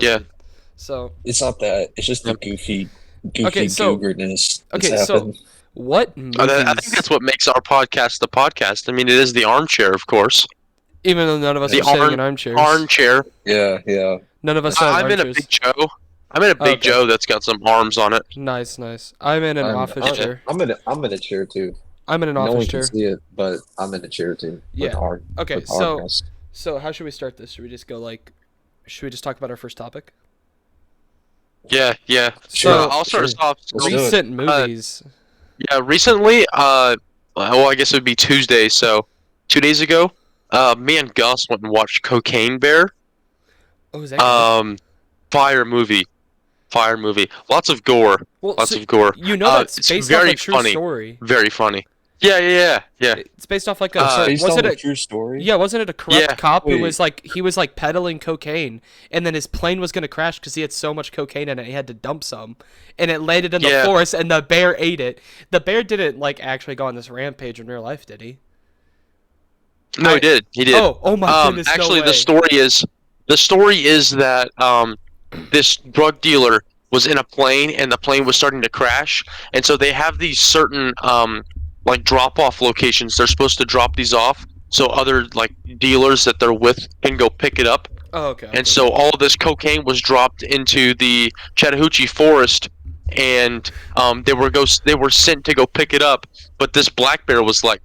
Yeah. So It's not that. It's just the goofy okay, so googerness that's okay, so happened. what I think movies? that's what makes our podcast the podcast. I mean, it is the armchair, of course. Even though none of us The are sitting in armchairs, armchair. Yeah, yeah. none of us That's sit in I'm in a armchairs. big Joe. I'm in a Oh, big okay, Joe that's got some arms on it. nice, nice. I'm in an I'm office I'm Yeah. chair. I'm in a chair too. I'm in an No office one can chair. see it, but I'm in a chair too Yeah. Okay, with so armrest. how should we start this? Should we just go like? Should we just talk about our first topic? Yeah, yeah. So I'll start us off. Let's So, do it. recent movies. yeah, recently, well, I guess it would be Tuesday. So, 2 days ago, me and Gus went and watched Cocaine Bear. Oh, is that good? Fire movie, fire movie. Lots of gore, Well, lots so of gore. you know that's It's based off very a true funny, story. very funny. Yeah. It's based off like a. Uh, Based was on it a a? true story? Yeah, wasn't it a corrupt Yeah, cop who wait. was like he was like peddling cocaine, and then his plane was gonna crash because he had so much cocaine in it, he had to dump some, and it landed in the Yeah. forest, and the bear ate it. The bear didn't like actually go on this rampage in real life, did he? No, he did. He did. Oh my goodness, no Actually, way. the story is that this drug dealer was in a plane and the plane was starting to crash, and so they have these certain like drop off locations. They're supposed to drop these off so other like dealers that they're with can go pick it up. Oh, okay. And so all of this cocaine was dropped into the Chattahoochee forest, and they were sent to go pick it up. But this black bear was like,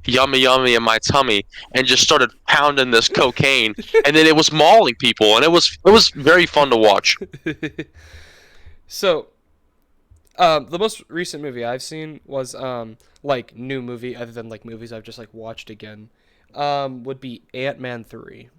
yummy, yummy in my tummy, and just started pounding this cocaine, and then it was mauling people, and it was very fun to watch. So, the most recent movie I've seen was like new movie other than like movies I've just like watched again, would be Ant-Man 3.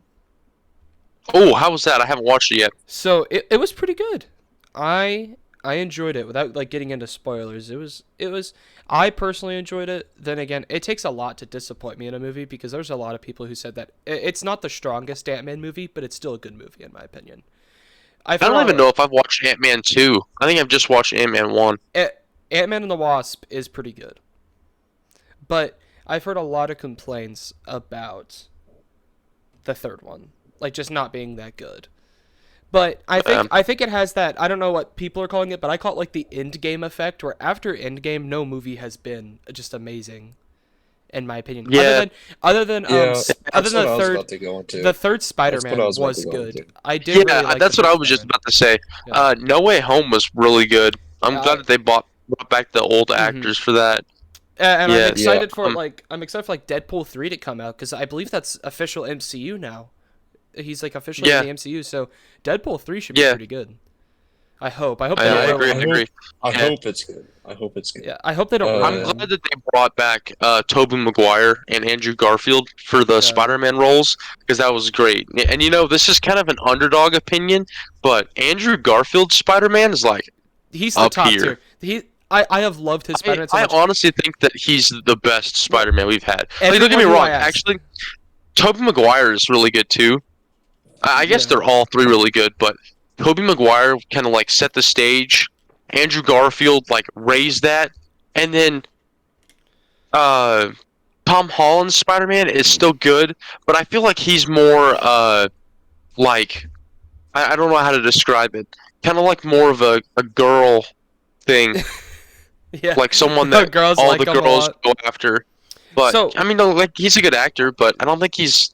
Oh, how was that? I haven't watched it yet. So it was pretty good. I enjoyed it without like getting into spoilers. It was I personally enjoyed it. Then again, it takes a lot to disappoint me in a movie because there's a lot of people who said that it's not the strongest Ant-Man movie, but it's still a good movie in my opinion. I don't even know if I've watched Ant-Man 2. I think I've just watched Ant-Man 1. Ant-Man and the Wasp is pretty good. But I've heard a lot of complaints about the third one, like just not being that good. But I think it has that, I don't know what people are calling it, but I call it like the Endgame effect, where after Endgame, no movie has been just amazing, in my opinion. Yeah. Other than That's other than what I the was third about to go into. the third That's Spider-Man what I was about was to go good. into. I did Yeah, really like that's the what I third was just Spider-Man. about to say. Yeah. No Way Home was really good. I'm Yeah, glad that they brought back the old actors for that. And Yeah, I'm excited yeah. for I'm excited for like Deadpool 3 to come out because I believe that's official MCU now. He's like officially Yeah. in the MCU, so Deadpool 3 should be Yeah. pretty good. I hope. I hope I they don't agree. ruin I it. agree. I Yeah. hope it's good. I hope it's good. Yeah, I hope they don't ruin I'm it. glad that they brought back Tobey Maguire and Andrew Garfield for the Yeah. Spider-Man roles because that was great. And this is kind of an underdog opinion, but Andrew Garfield's Spider-Man is like He's the up top here. tier. I have loved his Spider-Man so I much. honestly think that he's the best Spider-Man we've had. Like, Everyone don't get me who wrong. I asked. Actually, Tobey Maguire is really good too. I guess Yeah. they're all three really good, but Tobey Maguire kind of like set the stage. Andrew Garfield like raised that, and then Tom Holland's Spider-Man is still good, but I feel like he's more like I don't know how to describe it. Kind of like more of a girl thing, Yeah. like someone The that girls all like the him a girls lot. go after. But So- I mean, no, like he's a good actor, but I don't think he's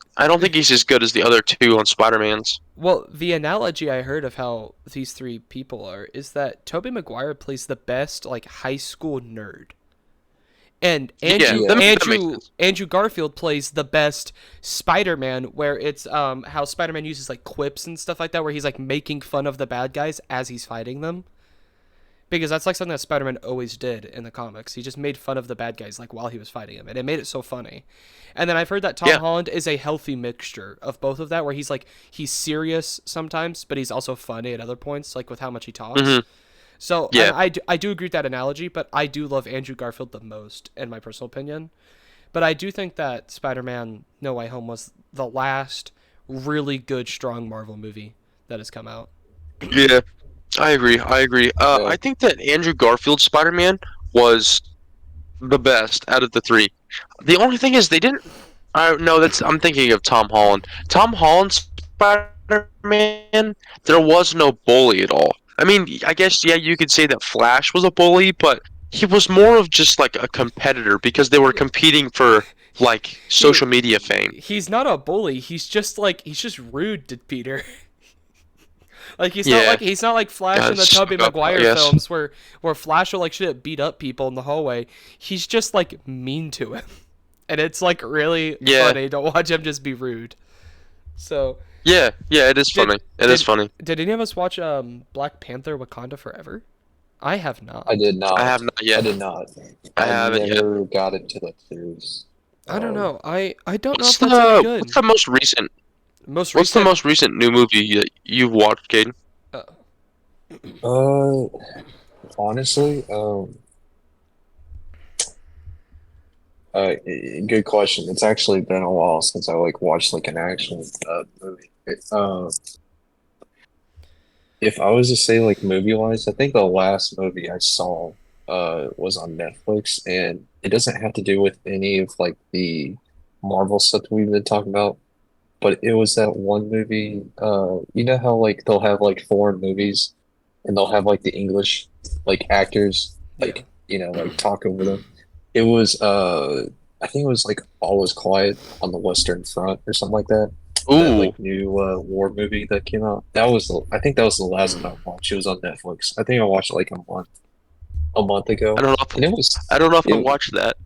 as good as the other two on Spider-Man's. Well, the analogy I heard of how these three people are is that Tobey Maguire plays the best like high school nerd. And Andrew that makes Andrew sense. Andrew Garfield plays the best Spider-Man, where it's how Spider-Man uses like quips and stuff like that, where he's like making fun of the bad guys as he's fighting them. Because that's like something that Spider-Man always did in the comics. He just made fun of the bad guys like while he was fighting them, and it made it so funny. And then I've heard that Tom Yeah. Holland is a healthy mixture of both of that, where he's serious sometimes, but he's also funny at other points, like with how much he talks. Mhm. So Yeah. I do agree with that analogy, but I do love Andrew Garfield the most, in my personal opinion. But I do think that Spider-Man No Way Home was the last really good, strong Marvel movie that has come out. Yeah, I agree. I think that Andrew Garfield's Spider-Man was the best out of the three. The only thing is they didn't. No, I'm thinking of Tom Holland. Tom Holland's Spider-Man Spider-Man, there was no bully at all. I mean, I guess yeah, you could say that Flash was a bully, but he was more of just like a competitor because they were competing for like He social media fame. he's not a bully. He's just rude to Peter. Like Yeah, he's not like Flash in the stuck Tobey up, I Maguire guess. films where Flash will like shit beat up people in the hallway. He's just like mean to him, and it's like really Yeah, funny to watch him just be rude. So yeah, it is did funny. It is did funny. did any of us watch Black Panther: Wakanda Forever? I have I not. did I not. have not I yet. did not. I I haven't yet. never got into that series. I don't Um, know. I don't know if that's any What's good. the most recent Most what's the recent. most recent new movie that you've watched, Caden? Uh, uh, honestly, good question. It's actually been a while since I like watched like an actual movie. If I was to say like movie wise, I think the last movie I saw was on Netflix, and it doesn't have to do with any of like the Marvel stuff that we've been talking about, but it was that one movie. You know how like they'll have like foreign movies, and they'll have like the English like actors yeah. like like talk over them. It was I think it was like All Was Quiet on the Western Front or something like that. That Ooh, like new war movie that came out. I think that was the last one I watched. It was on Netflix. I think I watched it like a month I ago, don't know if and I don't know if I it watched that.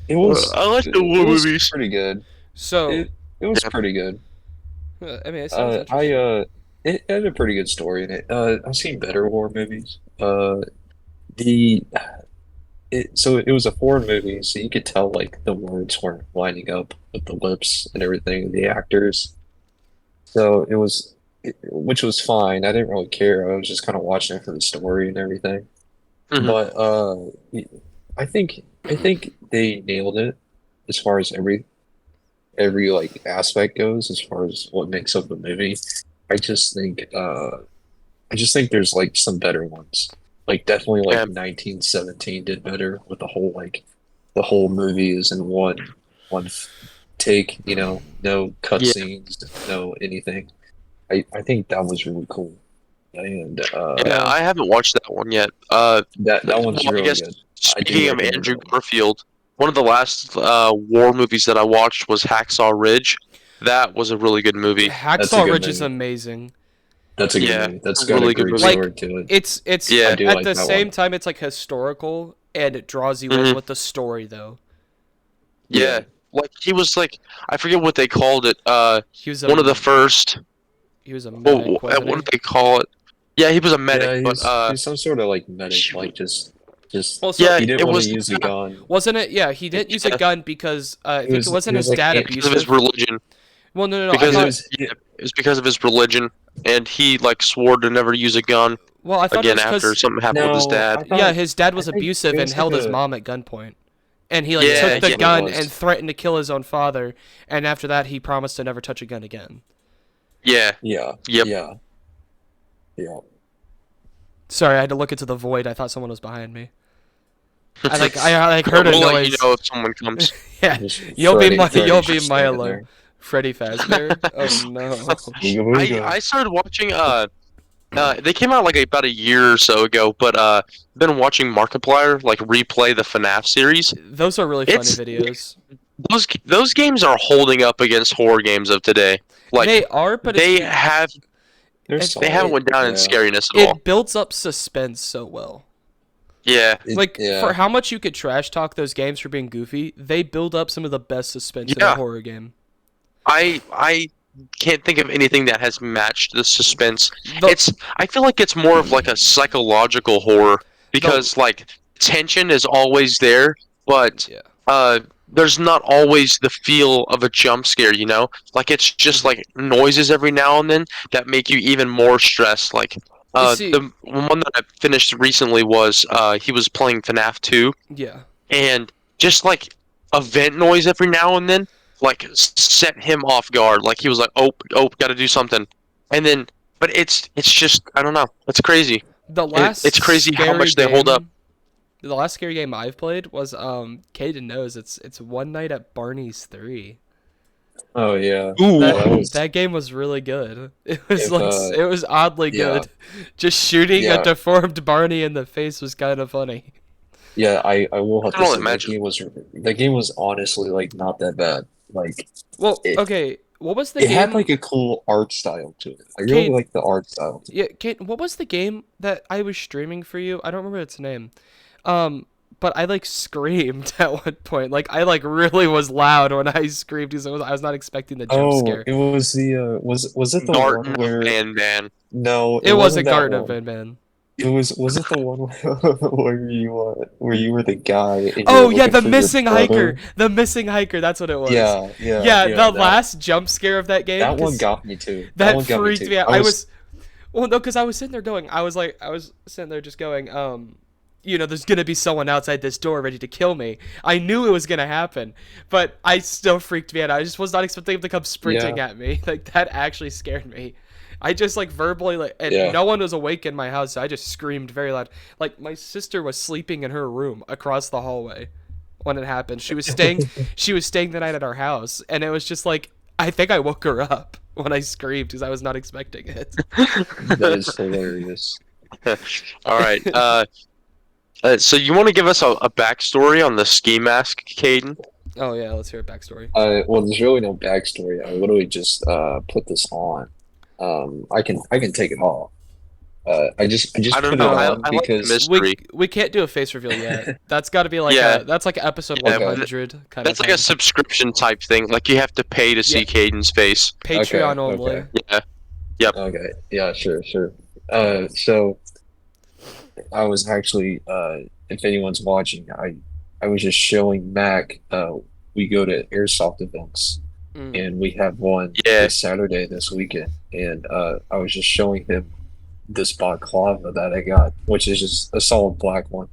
it was I like the war it was movies. pretty good. So It was Yeah. pretty good. I mean, it sounds I interesting. it had a pretty good story in it. I've seen better war movies. The so it was a foreign movie, so you could tell like the words weren't lining up with the lips and everything, the actors. So which was fine. I didn't really care. I was just kind of watching it for the story and everything. Hmm. But I think they nailed it as far as every like aspect goes, as far as what makes up a movie. I just think I just think there's like some better ones. Like definitely Yeah, like 1917 did better with the whole movie is in one take, no yeah, cutscenes, no anything. I think that was really cool. And yeah. Yeah. I haven't watched that one yet. that one's Well, I really guess good. I do speaking of recommend Andrew that one. Garfield, one of the last war movies that I watched was Hacksaw Ridge. That was a really good movie. That's a Hacksaw good Ridge is movie. amazing. That's a good Yeah, movie. That's a got a really good great movie. Like story to it. it's I Yeah. do at like the that same one. time it's like historical and it draws you in Hmm. with the story though. Yeah. Yeah. Like he was like I forget what they called it. He was One of the a first. he was a Oh, medic, wasn't what he? did they call it? Yeah, he was a medic, Yeah, but he's some sort of like medic, like just Well, so yeah, he didn't it want to was use a gun. wasn't it? Yeah, he didn't use a yeah, gun because I think it He wasn't was his like dad because of his abusive. religion. Well, no, no, no. I Because it it, thought. was yeah, it was because of his religion, and he like swore to never use a gun Well, I thought it again was after because something happened with his no, dad. yeah, his dad I was think abusive it and was like held his a mom at gunpoint, and he like Yeah, took the that's yeah, what it gun and was. threatened to kill his own father. And after that, he promised to never touch a gun again. yeah, Yeah, yep. yeah, yeah. Sorry, I had to look into the void. I thought someone was behind me. I like heard a We'll let you noise. know if someone comes. Yeah, Just Freddy's you'll be just my standing alert. there. Freddy Fazbear. Oh no. Booga I booga. started watching they came out like about a year or so ago, but been watching Markiplier like replay the FNAF series. Those are really funny It's videos. those games are holding up against horror games of today. Like They are, but they have They're they haven't solid. went down in Yeah. scariness at all. it builds up suspense so well. Yeah, Like for Yeah. how much you could trash talk those games for being goofy, they build up some of the best suspense in a yeah. horror game. I can't think of anything that has matched the suspense. The I feel like it's more of like a psychological horror the because like tension is always there, but yeah. there's not always the feel of a jump scare, you know? Like it's just Mhm. like noises every now and then that make you even more stressed. Like You see, the one that I finished recently was he was playing FNAF 2 yeah. and just like a vent noise every now and then like set him off guard, like he was like oh got to do something, and then but it's just I don't know, it's crazy. The last It's crazy how scary much they hold up. game, the last scary game I've played was Caden knows it's One Night at Barney's 3. Oh yeah. Ooh, Yeah, That that was that game was really good. It was if like it was oddly yeah, good. Just shooting a yeah. deformed Barney in the face was kind of funny. Yeah, I will I have can to only say imagine. that game was honestly like not that bad. Like Well, it okay, what was the it had game? like a cool art style to it. I really Kate, like the art style to it. yeah, Kate, what was the game that I was streaming for you? I don't remember its name. Um, but I like screamed at one point. Like I like really was loud when I screamed because I was not expecting the jump Oh, scare. it was the was it the one Garden of where Man Man. no, it It was a wasn't that Garden of one. Van Man. It was it the one where you were the guy and you were Oh yeah, looking the for your missing hiker. brother? The missing hiker. That's what it was. Yeah, yeah, Yeah, yeah. the last jump scare of that game, That one because got me too. That that one got me freaked too. me out. I I was was well, no, because I was sitting there going, I was sitting there just going, there's gonna be someone outside this door ready to kill me. I knew it was gonna happen, but I still freaked me out. I just was not expecting him to come sprinting yeah, at me. Like that actually scared me. I just like verbally like, and yeah. no one was awake in my house, so I just screamed very loud. Like my sister was sleeping in her room across the hallway when it happened. She was staying the night at our house, and it was just like I think I woke her up when I screamed because I was not expecting it. That is hilarious. All right. So you want to give us a backstory on the ski mask, Caden? Oh yeah, let's hear a backstory. Well, there's really no backstory. I literally just put this on. I can take it off. I just I don't put know. it Uh, on I like the because mystery. we can't do a face reveal yet. That's got to be like Yeah, that's like episode yeah. 100 kind of That's like a thing. subscription type thing. Like you have to pay to Yeah, see Caden's face. okay, Patreon only. okay, Yeah. Yep. okay. Yeah, sure, sure. So I was actually if anyone's watching, I was just showing Mac we go to Airsoft events Mm. and we have one Yeah. this Saturday this weekend and I was just showing him this balaclava that I got, which is just a solid black one.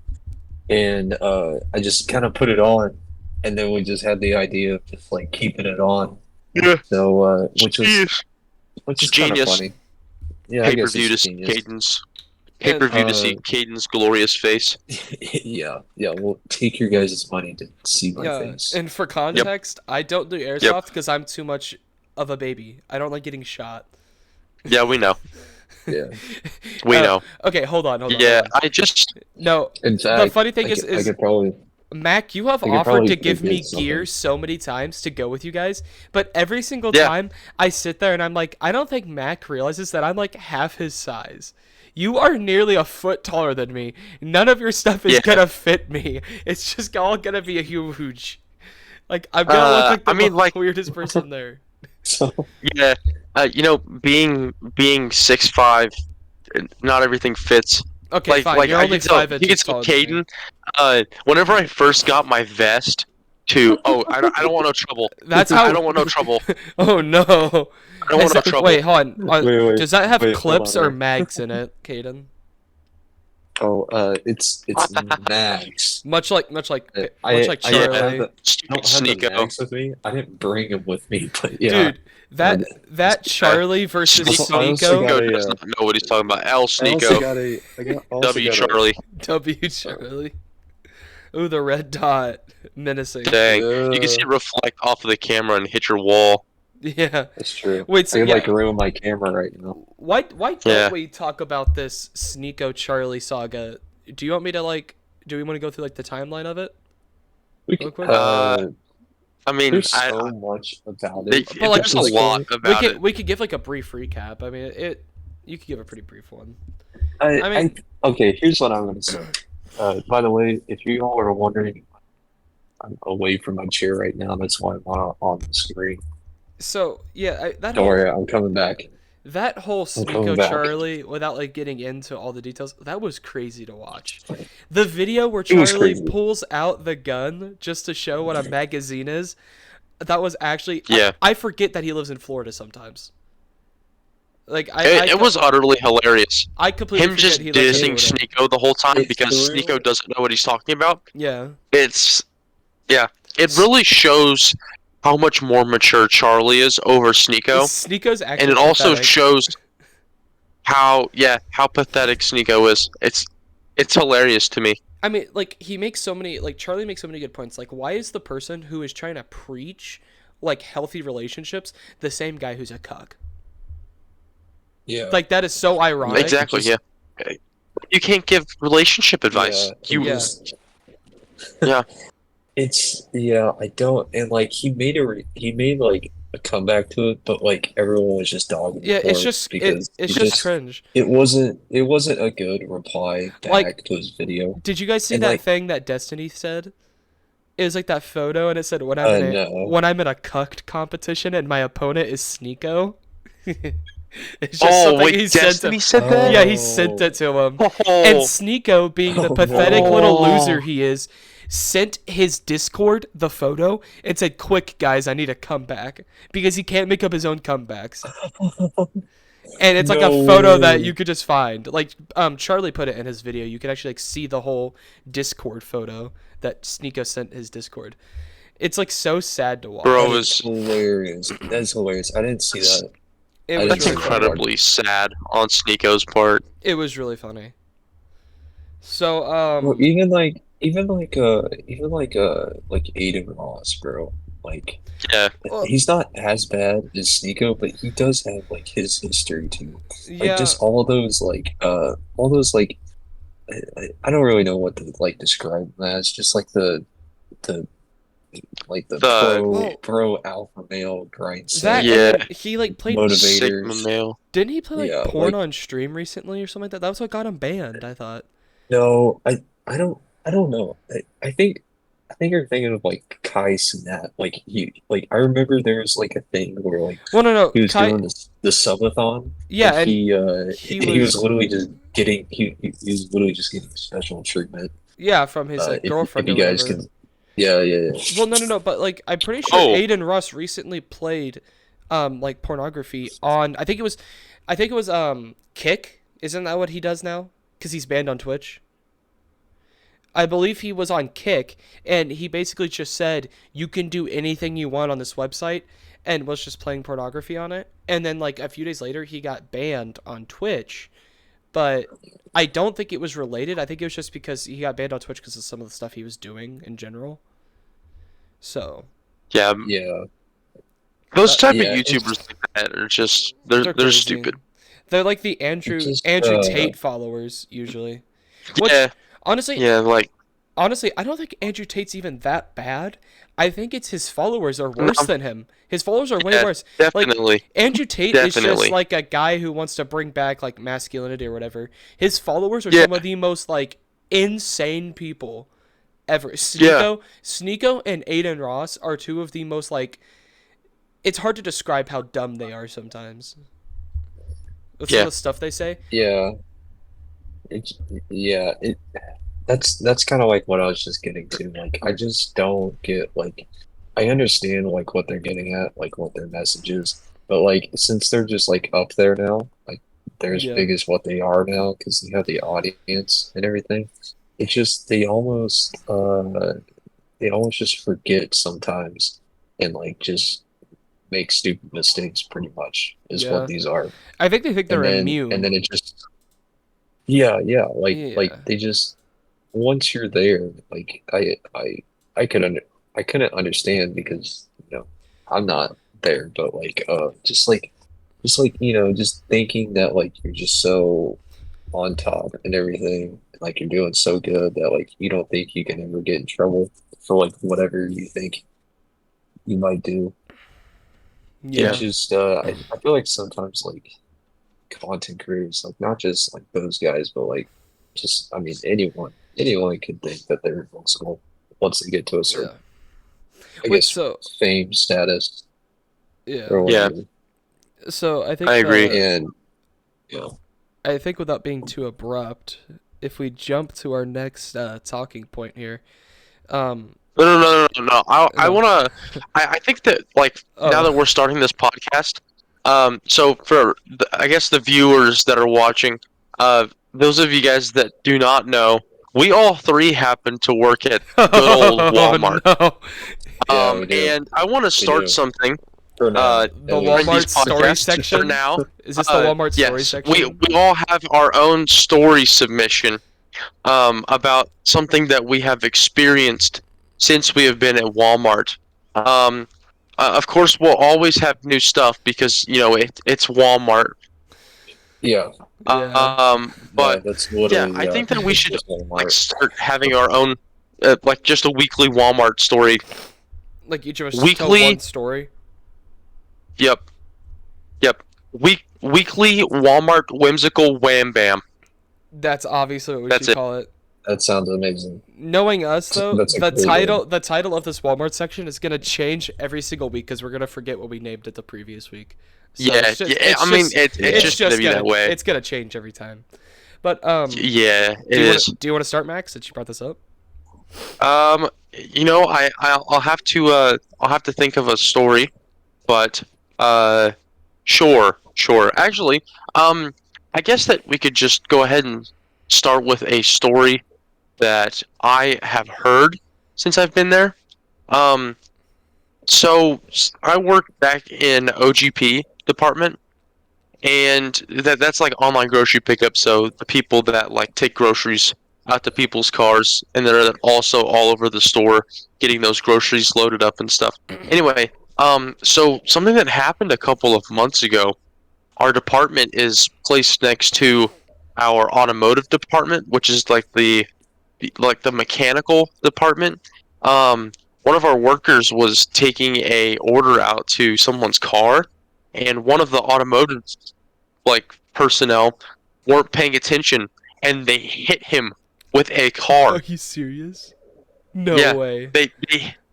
And I just kind of put it on, and then we just had the idea of just like keeping it on. Yeah. So Jeez. which is kind of Genius. funny. Yeah, I Pay per guess view it's to see genius. Caden's. Pay per And view to see Caden's glorious face. Yeah, yeah. Well, take your guys' money to see my yeah, face. and for context, I don't do Yep. airsoft because I'm too much of a baby. I don't like getting shot. Yeah, we know. Yeah. We know. Okay, hold Yeah, on. I just. No, In the fact, funny thing I could probably Mac, you have I could offered probably to give get me something. gear so many times to go with you guys, but every single Yeah. time I sit there and I'm like, I don't think Mac realizes that I'm like half his size. You are nearly a foot taller than me. None of your stuff is Yeah. gonna fit me. It's just all gonna be a huge. Like I'm gonna look like the I mean, like, weirdest person there. so yeah. Being 6'5", not everything fits. Okay, fine. Like You're I only can tell, 5 inches you can tell taller than me. Caden. Whenever I first got my vest, I don't want no trouble. That's I how. don't want no trouble. Oh no. I don't want no trouble. Wait, hold on. wait, Does that have wait, hold clips on, or wait. mags in it, Caden? Oh, it's Max. Much like I Charlie. I don't have the Stupid Sneeko. Sneeko. With me. I didn't bring him with me, but yeah. Dude, that Charlie versus Also, I also Sneeko. got Sneeko a, does not know what he's talking about. L I also Sneeko. got a W Charlie. W Charlie. Ooh, the red dot. Menacing. Dang. You can see it reflect off of the camera and hit your wall. Yeah. That's true. Wait, so I could yeah, like ruin my camera right now. why don't Yeah. we talk about this Sneeko Charlie saga? Do you want me to like do we want to go through like the timeline of it? We Real could, quick? I mean, there's so much about they- it. But, like, there's a lot about it. We could give like a brief recap. I mean, you could give a pretty brief one. I I mean- okay, here's what I'm gonna say. By the way, if you all are wondering, I'm away from my chair right now. That's why I'm on the screen. So, yeah, that Don't worry, I'm coming back. That whole coming Sneeko back. Charlie, without like getting into all the details, that was crazy to watch. The video where It was Charlie crazy. pulls out the gun just to show what a magazine is, that was actually Yeah. I forget that he lives in Florida sometimes. Like It was utterly hilarious. I completely Him forget just he lives in dissing Florida. Sneeko the whole time It's because really- Sneeko doesn't know what he's talking about. Yeah. Yeah, it really shows how much more mature Charlie is over Sneeko, Sneeko's actually and it also pathetic. shows how pathetic Sneeko is. It's hilarious to me. I mean, like Charlie makes so many good points. Like, why is the person who is trying to preach like healthy relationships, the same guy who's a cuck. Yeah. Like that is so ironic. Exactly. Yeah. You can't give relationship advice. You. Yeah. Yeah. I don't, and like he made like a comeback to it, but like everyone was just dogging Yeah, him it's for it just because it's he just just cringe. it wasn't a good reply Like, back to his video. did you guys see And that like thing that Destiny said? It was like that photo, and it said when I'm in a no. when I'm in a cucked competition and my opponent is Sneeko. It's just Oh something wait, he sent to. Destiny said that. Yeah, he sent it to him. And Oh. Sneeko, being the Oh pathetic no. little loser he is, sent his Discord the photo and said, "Quick, guys, I need a comeback," because he can't make up his own comebacks. And it's like a No photo that way. you could just find. Like Charlie put it in his video. You could actually like see the whole Discord photo that Sneeko sent his Discord. It's like so sad to watch. Bro That is is hilarious. That's hilarious. I didn't see that. It I was that's didn't really see that funny. part. incredibly sad on Sneeko's part. It was really funny. So Well, even like Aiden Ross, bro. Like Yeah. well, he's not as bad as Sneeko, but he does have like his history too. Like yeah, just all those like I don't really know what to like describe them as. Just like the like the The well, pro alpha male grind that set and yeah then he like played. Sigma motivators. male. Didn't he play like Yeah, porn like on stream recently or something like that? That was what got him banned. I thought. no, I don't know. I think you're thinking of like Kai Cenat. Like I remember there was like a thing where like Well, no, no, he was Kai. doing the subathon Yeah, and and he he he was was literally just getting he was literally just getting special treatment. yeah from his like If girlfriend you or guys whatever. can, yeah, yeah, yeah. Well, no, no, no, but like I'm pretty sure Oh, Aiden Russ recently played like pornography on I think it was Kick. Isn't that what he does now? Cuz he's banned on Twitch. I believe he was on Kick and he basically just said you can do anything you want on this website and was just playing pornography on it. And then like a few days later he got banned on Twitch, but I don't think it was related. I think it was just because he got banned on Twitch because of some of the stuff he was doing in general. So, yeah. Yeah, Those type of yeah. YouTubers like that are just they're crazy. stupid. They're like the It's just Andrew Tate followers usually. Which Yeah, honestly, yeah. Like I don't think Andrew Tate's even that bad. I think it's his followers are no, worse than him. His followers are way yeah, worse. Like definitely, Andrew Tate is just definitely. like a guy who wants to bring back like masculinity or whatever. His followers are Yeah, some of the most like insane people ever. yeah, Sneeko and Aiden Ross are two of the most like it's hard to describe how dumb they are sometimes. With some of yeah. the stuff they say. Yeah, it's yeah. That's kind of like what I was just getting to. Like, I just don't get like, I understand like what they're getting at, like what their message is, but like since they're just like up there now, like they're as Yeah. big as what they are now because they have the audience and everything. It's just they almost just forget sometimes and like just make stupid mistakes. Pretty much is what Yeah. these are, I think they think and they're then immune. it just yeah, like Yeah. they just once you're there, like I could I couldn't understand because I'm not there, but like just like just thinking that like you're just so on top and everything, like you're doing so good that like you don't think you can ever get in trouble for like whatever you think you might do. It's Yeah. just I feel like sometimes like content creators, like not just like those guys, but like just I mean anyone could think that they're invincible once they get to a certain, Yeah. I Wait, guess, so fame status yeah. or Yeah, whatever. So I I think agree. And yeah, without being too abrupt, if we jump to our next talking point here, um, No, no, no, no, no. No. I no, wanna. I think that like now oh, that we're starting this podcast, so for I guess the viewers that are watching, those of you guys that do not know, we all three happen to work at good old oh Walmart. no, yeah, we do, And I want to we start do something. for now, the at During these Walmart least. story podcasts for section. now. Is this the Walmart story Yes, section? we all have our own story submission about something that we have experienced since we have been at Walmart. Um, Of course, we'll always have new stuff because it's Walmart. Yeah, Yeah. yeah, But that's yeah, literally I think that we it's should just like Walmart. start having our own, like just a weekly Walmart story. Like each of us just tell one Weekly, story. yep, yep. Weekly Walmart whimsical wham bam. That's obviously what we That's should it. call it. That sounds amazing. Knowing us though, That's a the great name. title of this Walmart section is gonna change every single week because we're gonna forget what we named it the previous week. So Yeah, yeah. I mean, it's Yeah. just gonna be that way. it's gonna change every time. But Yeah, it is. do you want to start, Max? Since you brought this up. I'll have to think of a story, but uh, sure. Actually, um, I guess that we could just go ahead and start with a story that I have heard since I've been there. Um, I work back in OGP department, and that's like online grocery pickup. So the people that like take groceries out to people's cars, and they're also all over the store getting those groceries loaded up and stuff. Anyway, so something that happened a couple of months ago, our department is placed next to our automotive department, which is like the mechanical department. Um, One of our workers was taking a order out to someone's car, and one of the automotive like personnel weren't paying attention, and they hit him with a Are car. you serious? No Yeah, way.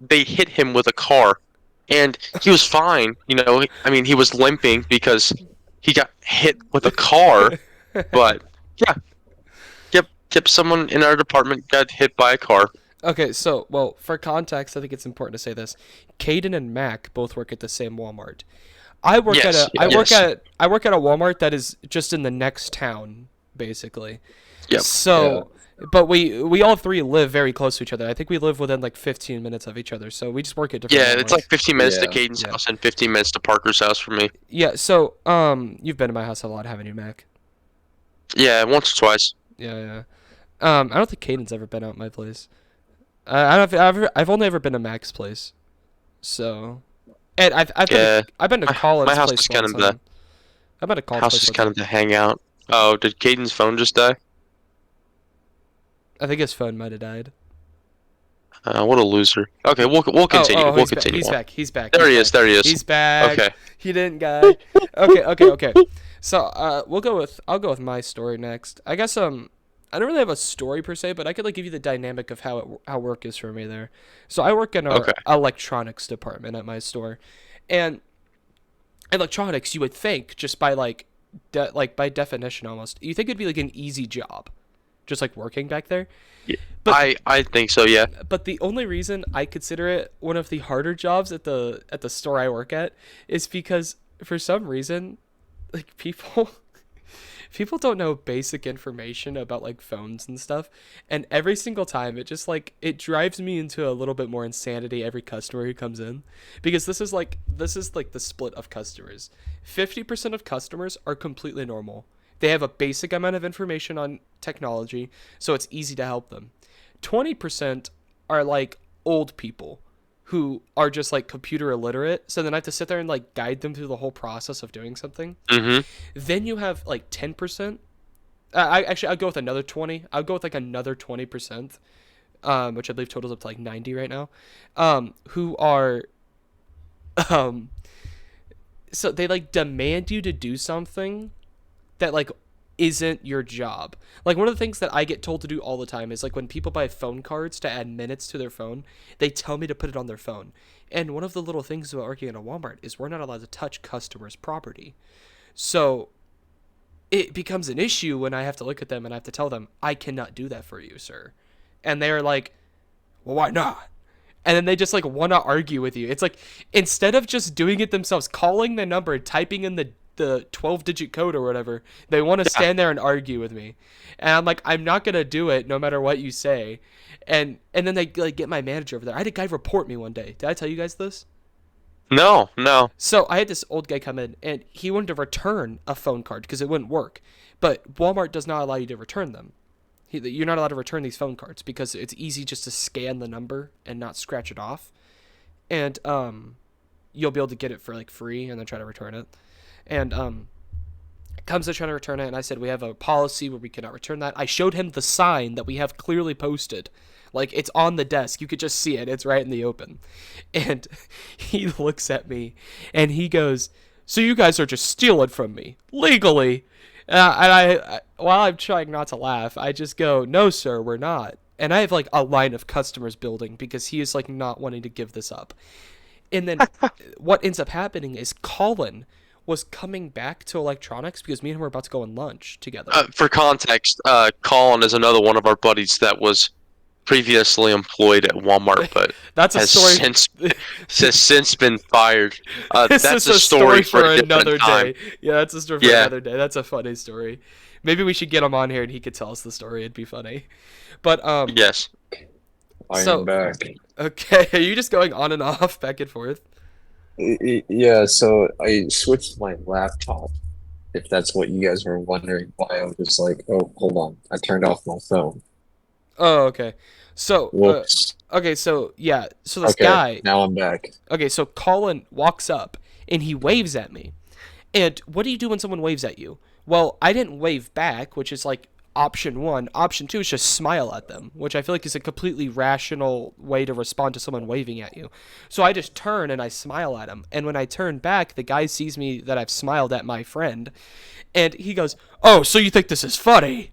they hit him with a car, and he was fine. I mean, he was limping because he got hit with a car, but yeah, yep. Someone in our department got hit by a car. Okay, so well, for context, I think it's important to say this. Caden and Mac both work at the same Walmart. Yes, yes, I work at a Walmart that is just in the next town, basically. yep. Yeah. So, but we all three live very close to each other. I think we live within like 15 minutes of each other. So we just work at different Yeah, it's like Walmarts. 15 minutes to Yeah. Caden's Yeah. house and 15 minutes to Parker's house for me. Yeah. So you've been to my house a lot, haven't you, Mac? Yeah, once or twice. Yeah, yeah. I don't think Caden's ever been out my place. I don't. I've only ever been to Mac's place. So, and Yeah, I've been to my Colin's house place is one kind of the time. I've been to Colin's house place is one kind time. of the hangout. Oh, did Caden's phone just die? I think his phone might have died. What a loser. Okay, we'll continue. We'll He's back. continue He's on. back. He's back. There He's he is. back. There he is. He's back. Okay. He didn't die. Okay. So I'll go with my story next. I guess I don't really have a story per se, but I could like give you the dynamic of how work is for me there. So I work in our Okay. electronics department at my store, and electronics you would think just by like by definition almost you think it'd be like an easy job, just like working back there. Yeah, But I think so. Yeah. but the only reason I consider it one of the harder jobs at the store I work at is because for some reason, like people don't know basic information about like phones and stuff, and every single time it just like it drives me into a little bit more insanity every customer who comes in, because this is like the split of customers. 50% of customers are completely normal. They have a basic amount of information on technology, so it's easy to help them. 20% are like old people who are just like computer illiterate, so then I have to sit there and like guide them through the whole process of doing something. Mm-hmm. Then you have like 10%. I'll go with another 20. I'll go with like another 20%, which I believe totals up to like 90 right now. Who are um so they like demand you to do something that like isn't your job. Like one of the things that I get told to do all the time is like when people buy phone cards to add minutes to their phone, they tell me to put it on their phone. And one of the little things about working at a Walmart is we're not allowed to touch customers' property. So it becomes an issue when I have to look at them and I have to tell them, I cannot do that for you, sir. And they're like, well, why not? And then they just like want to argue with you. It's like instead of just doing it themselves, calling the number, typing in the 12-digit code or whatever, they want to Yeah. stand there and argue with me. And I'm like, I'm not going to do it no matter what you say. And then they like get my manager over there. I had a guy report me one day. Did I tell you guys this? No, no. So I had this old guy come in and he wanted to return a phone card because it wouldn't work. But Walmart does not allow you to return them. You're not allowed to return these phone cards because it's easy just to scan the number and not scratch it off. And you'll be able to get it for like free and then try to return it. And comes to trying to return it, and I said we have a policy where we cannot return that. I showed him the sign that we have clearly posted. Like, it's on the desk. You could just see it. It's right in the open. And he looks at me, and he goes, so you guys are just stealing from me, legally. And I, while I'm trying not to laugh, I just go, no, sir, we're not. And I have, like, a line of customers building because he is, like, not wanting to give this up. And then what ends up happening is Colin was coming back to electronics because me and him were about to go on lunch together. For context, Colin is another one of our buddies that was previously employed at Walmart, but That's a has story. since been fired. This That's is a story for a another different time. day. Yeah, that's a story for another day. That's a funny story. Maybe we should get him on here and he could tell us the story. It'd be funny. But Yes. I So- am back. okay, are you just going on and off, back and forth? Yeah, so I switched my laptop, if that's what you guys were wondering why I was just like, oh, hold on. I turned off my phone. Oh, okay. So, Whoops. okay, so yeah, so this Okay, guy. now I'm back. Okay, so Colin walks up and he waves at me. And what do you do when someone waves at you? Well, I didn't wave back, which is like option 1. Option 2 is just smile at them, which I feel like is a completely rational way to respond to someone waving at you. So I just turn and I smile at him. And when I turn back, the guy sees me that I've smiled at my friend. And he goes, "Oh, so you think this is funny?"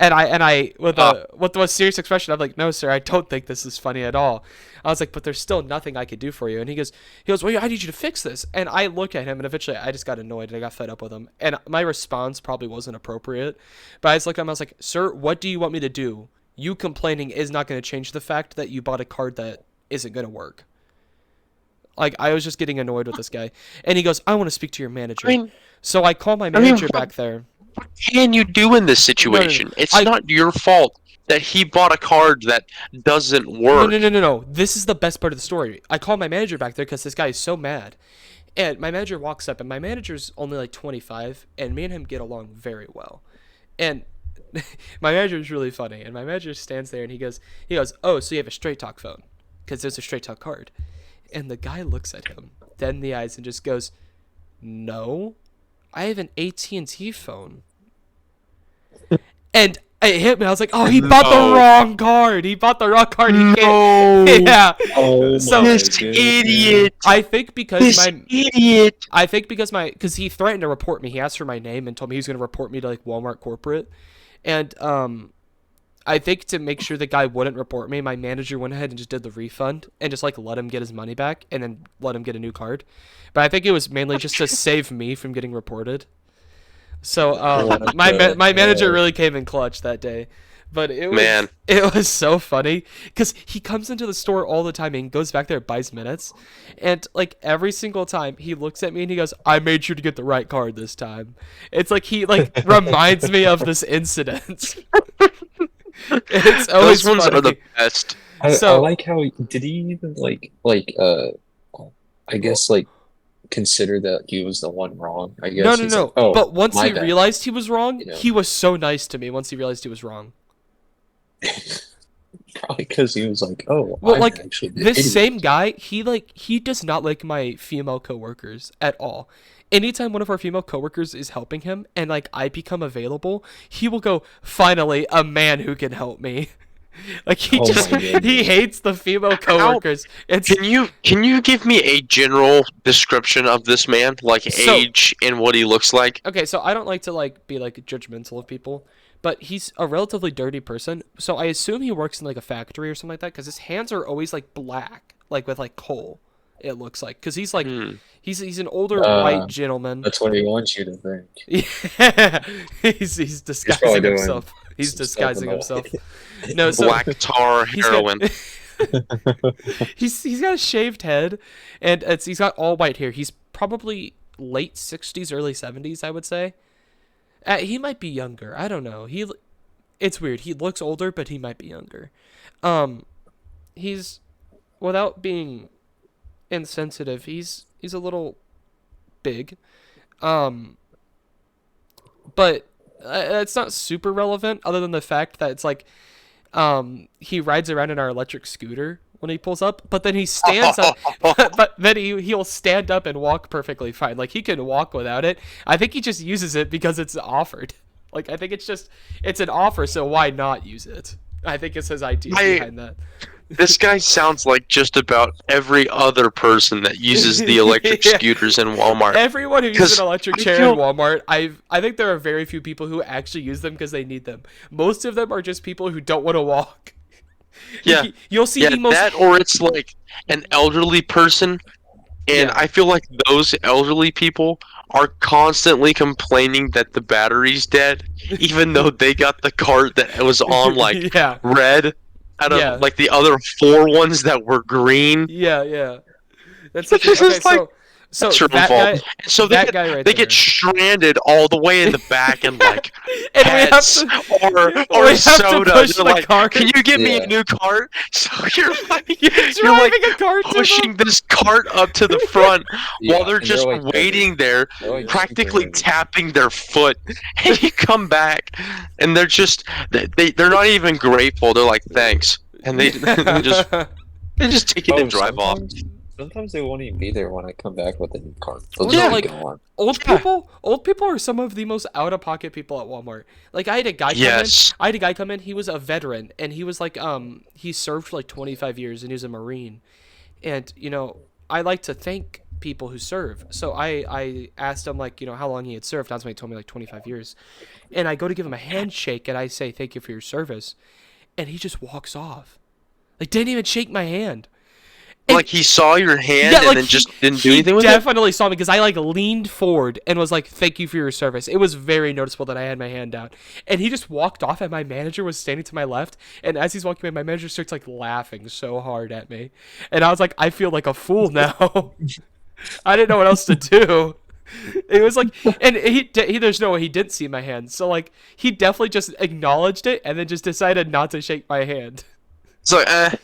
And I with a serious expression, I'm like, "No, sir, I don't think this is funny at all." I was like, "But there's still nothing I could do for you." And he goes, "Well, I need you to fix this." And I look at him, and eventually, I just got annoyed and I got fed up with him. And my response probably wasn't appropriate, but I just looked at him. I was like, "Sir, what do you want me to do? You complaining is not going to change the fact that you bought a card that isn't going to work." Like, I was just getting annoyed with this guy, and he goes, "I want to speak to your manager." I mean, So I call my mean, manager back there. what can you do in this situation? It's I- not your fault that he bought a card that doesn't No, work. no. This is the best part of the story. I call my manager back there because this guy is so mad. And my manager walks up, and my manager's only like 25, and me and him get along very well. And my manager is really funny. And my manager stands there, and he goes, "Oh, so you have a Straight Talk phone? Because there's a Straight Talk card." And the guy looks at him, dead in the eyes, and just goes, "No, I have an AT&T phone." And it hit me. I was like, "Oh, he bought the wrong card. He bought the wrong card. He can't." Yeah. Oh So- my This goodness. idiot. I think because This idiot. because he threatened to report me. He asked for my name and told me he was going to report me to like Walmart corporate. And I think to make sure the guy wouldn't report me, my manager went ahead and just did the refund and just like let him get his money back and then let him get a new card. But I think it was mainly just to save me from getting reported. So my manager really came in clutch that day. But it was Man. it was so funny because he comes into the store all the time and goes back there, buys minutes, and like every single time he looks at me and he goes, "I made sure to get the right card this time." It's like he like reminds me of this incident. It's always Those ones funny. are the best. I So- like how did he even I guess like consider that he was the one wrong. I guess No. he's like, oh, But once my he bad. realized he was wrong, You know. he was so nice to me. Once he realized he was wrong. Probably because he was like, oh, Well, I'm like, actually the This idiot. same guy, he does not like my female coworkers at all. Anytime one of our female coworkers is helping him and like I become available, he will go, "Finally, a man who can help me." Like he Oh just my goodness. he hates the female coworkers. It's Can you give me a general description of this man, like So- age and what he looks like? okay, so I don't like to like be like judgmental of people, but he's a relatively dirty person. So I assume he works in like a factory or something like that because his hands are always like black, like with like coal. It looks like because he's like he's an older white gentleman. That's what he wants you to think. Yeah, he's disguising probably doing himself. He's some disguising stuff himself. No, so Black tar he's got- heroin. he's got a shaved head, and he's got all white hair. He's probably late 60s, early 70s, I would say. He might be younger. I don't know. It's weird. He looks older, but he might be younger. He's without being insensitive. He's a little big. But it's not super relevant other than the fact that it's like he rides around in our electric scooter, when he pulls up, but then he stands up, but then he'll stand up and walk perfectly fine. Like, he can walk without it. I think he just uses it because it's offered. Like, I think it's an offer, so why not use it? I think it's his idea behind that. This guy sounds like just about every other person that uses the electric Yeah. scooters in Walmart. Everyone who uses 'Cause an electric I chair feel- in Walmart, I think there are very few people who actually use them because they need them. Most of them are just people who don't want to walk. Yeah. You'll see Yeah, the most. that or it's like an elderly person, and Yeah. I feel like those elderly people are constantly complaining that the battery's dead, even though they got the cart that was on like yeah, red out of Yeah. like the other 4 ones that were green. yeah. That's It's okay. just like, So That's your that fault. guy, And so they that get, guy right they there. get stranded all the way in the back and like and we have pets to, or we have to soda. push They're the like, cart. can you give me Yeah. a new cart? So you're like, You're you're like driving a cart to pushing them? this cart up to the front Yeah, while they're and just like waiting there, they're like practically super heavy. tapping their foot. And you come back, and they're just they're not even grateful. They're like, thanks, and they just take it and drive off. Sometimes they won't even be there when I come back with a new cart. Well, They'll no, just be like, gone. Old people are some of the most out of pocket people at Walmart. Like, I had a guy come in. He was a veteran, and he was like, he served for like 25 years, and he was a Marine. And I like to thank people who serve. So I asked him, like, how long he had served. That's when he told me like 25 years. And I go to give him a handshake, and I say thank you for your service, and he just walks off. Like, didn't even shake my hand. Like he saw your hand Yeah, and like then just didn't do anything with He it. definitely saw me because I like leaned forward and was like, "Thank you for your service." It was very noticeable that I had my hand out, and he just walked off. And my manager was standing to my left, and as he's walking by, my manager starts like laughing so hard at me, and I was like, "I feel like a fool now." I didn't know what else to do. It was like, and he there's no way he didn't see my hand, so like he definitely just acknowledged it and then just decided not to shake my hand. It's like,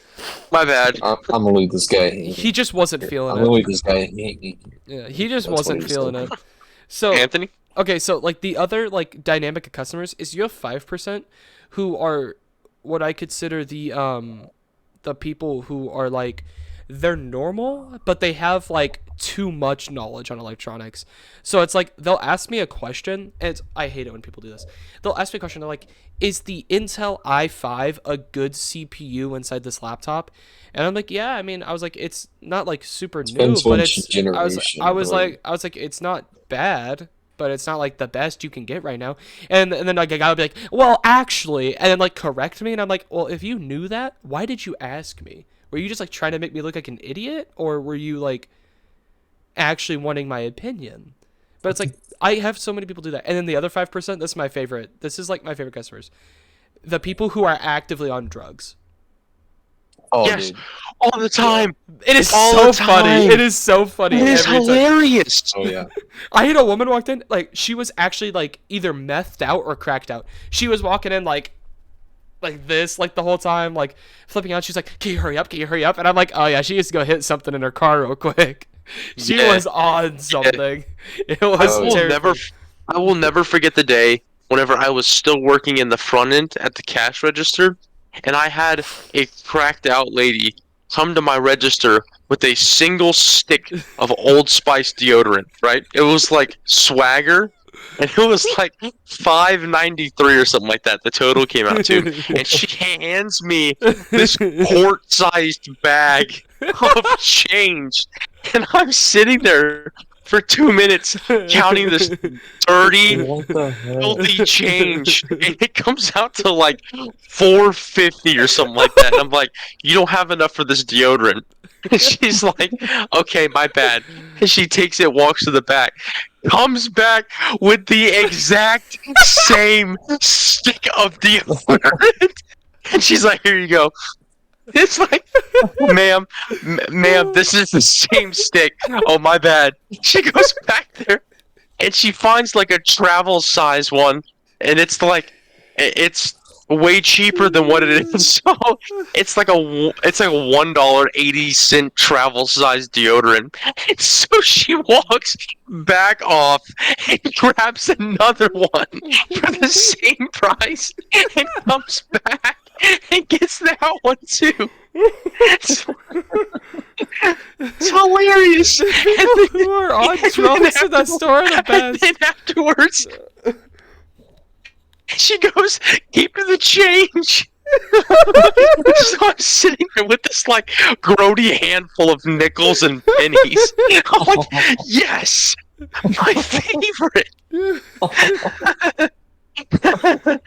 my bad. I'm gonna leave this guy. He just wasn't I'm feeling gonna it. leave this guy. Yeah, he just That's wasn't what he feeling said. it. So Anthony? okay, so like the other like dynamic of customers is you have 5% who are what I consider the people who are like they're normal, but they have like too much knowledge on electronics. So it's like they'll ask me a question, and I hate it when people do this. They'll ask me a question. They're like, "Is the Intel i5 a good CPU inside this laptop?" And I'm like, "Yeah, I mean, I was like, it's not like super new, Depends but which it's." generation, I was really. like, it's not bad, but it's not like the best you can get right now. And then like a guy would be like, "Well, actually," and then like correct me, and I'm like, "Well, if you knew that, why did you ask me? Were you just like trying to make me look like an idiot, or were you like actually wanting my opinion?" But it's like I have so many people do that. And then the other 5%, this is my favorite. This is like my favorite customers. The people who are actively on drugs. Oh, Yes. dude. All the time. It is All so the funny. time. It is so funny. It is every time. hilarious. Oh yeah. I had a woman walked in, like she was actually like either methed out or cracked out. She was walking in like this, like the whole time, like flipping out. She's like, "Can you hurry up? Can you hurry up?" And I'm like, "Oh yeah, she needs to go hit something in her car real quick." She Yeah. was on something. It was I will terrible. never forget the day whenever I was still working in the front end at the cash register, and I had a cracked out lady come to my register with a single stick of Old Spice deodorant. Right? It was like Swagger, and it was like $5.93 or something like that. The total came out to, and she hands me this quart-sized bag of change, and I'm sitting there for 2 minutes counting this dirty, What the hell? filthy change, and it comes out to like $4.50 or something like that. And I'm like, "You don't have enough for this deodorant." And she's like, "Okay, my bad." And she takes it, walks to the back, comes back with the exact same stick of deodorant, and she's like, "Here you go." It's like, ma'am, this is the same stick. Oh, my bad. She goes back there, and she finds like a travel size one, and it's like, it's way cheaper than what it is. So it's like a $1.80 travel size deodorant. And so she walks back off and grabs another one for the same price, and comes back and gets that one too. It's, it's hilarious. The And people then, who are on and then drugs in that store are the and best. then afterwards, she goes, "Keep the change." So I'm sitting there with this like grody handful of nickels and pennies. I'm like, yes, my favorite.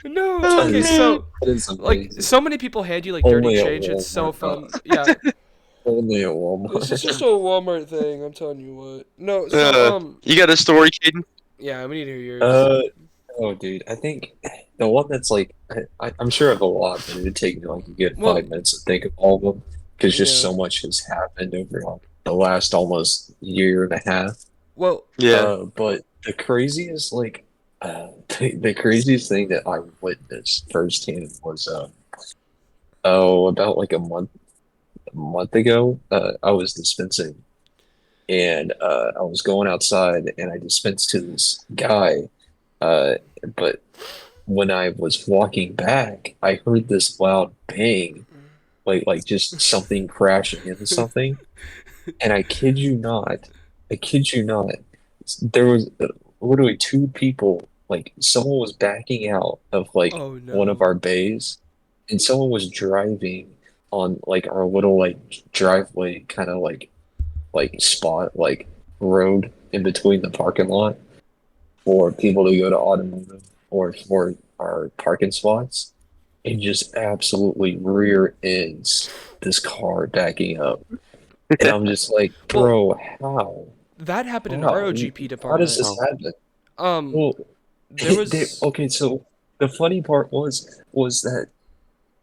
No, Oh, okay, is- man. so That is like amazing. so many people hand you like dirty Only at change. It's so Walmart. fun. Yeah, Only at this is Walmart. just a Walmart thing. I'm telling you what. No, so You got a story, Caden? yeah, we need to hear yours. Uh, oh, dude, I think the one that's like I'm sure of a lot, but it would take me like a good Well, 5 minutes to think of all of them because just yeah. so much has happened over like the last almost year and a half. Well, Yeah. But the craziest like the craziest thing that I witnessed firsthand was about like a month ago, I was dispensing and I was going outside and I dispensed to this guy. Uh, but when I was walking back, I heard this loud bang, like just something crashing into something. And I kid you not, there was literally two people, like someone was backing out of like oh one of no. our bays, and someone was driving on like our little like driveway kind of like spot like road in between the parking lot for people to go to automotive or for our parking spots and just absolutely rear ends this car backing up. And I'm just like, Well, bro, how? that happened in our How? OGP How does department. this Oh. happen? Um, Well, there was okay, so the funny part was that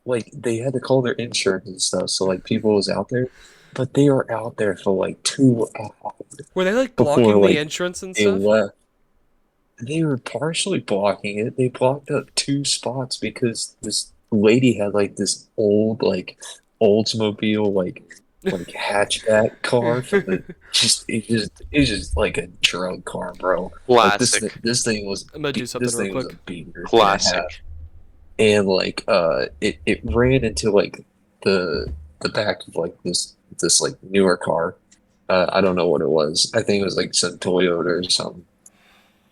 like they had to call their insurance and stuff, so like people was out there, but they were out there for like 2 hours were they like before blocking the like entrance and they stuff? left. They were partially blocking it. They blocked up two spots because this lady had like this old like Oldsmobile like hatchback car from the it's just like a drug car, bro. Like this Classic. thi- this thing was I'm gonna do something this real thing was a quick. beater and a half, Classic. and like it ran into like the back of like this like newer car. I don't know what it was. I think it was like some Toyota or something.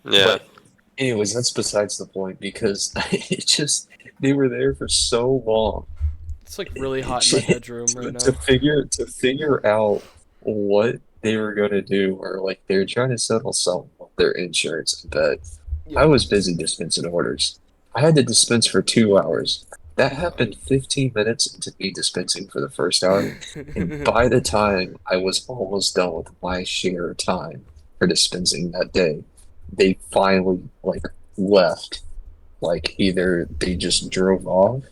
Yeah. But anyways, that's besides the point because it just they were there for so long It's like really hot in my bedroom right to now. figure out what they were gonna do, or like they're trying to settle something with their insurance. But I Yeah. was busy dispensing orders. I had to dispense for 2 hours. That happened 15 minutes into me dispensing for the first hour, and by the time I was almost done with my share time for dispensing that day, they finally like left. Like either they just drove off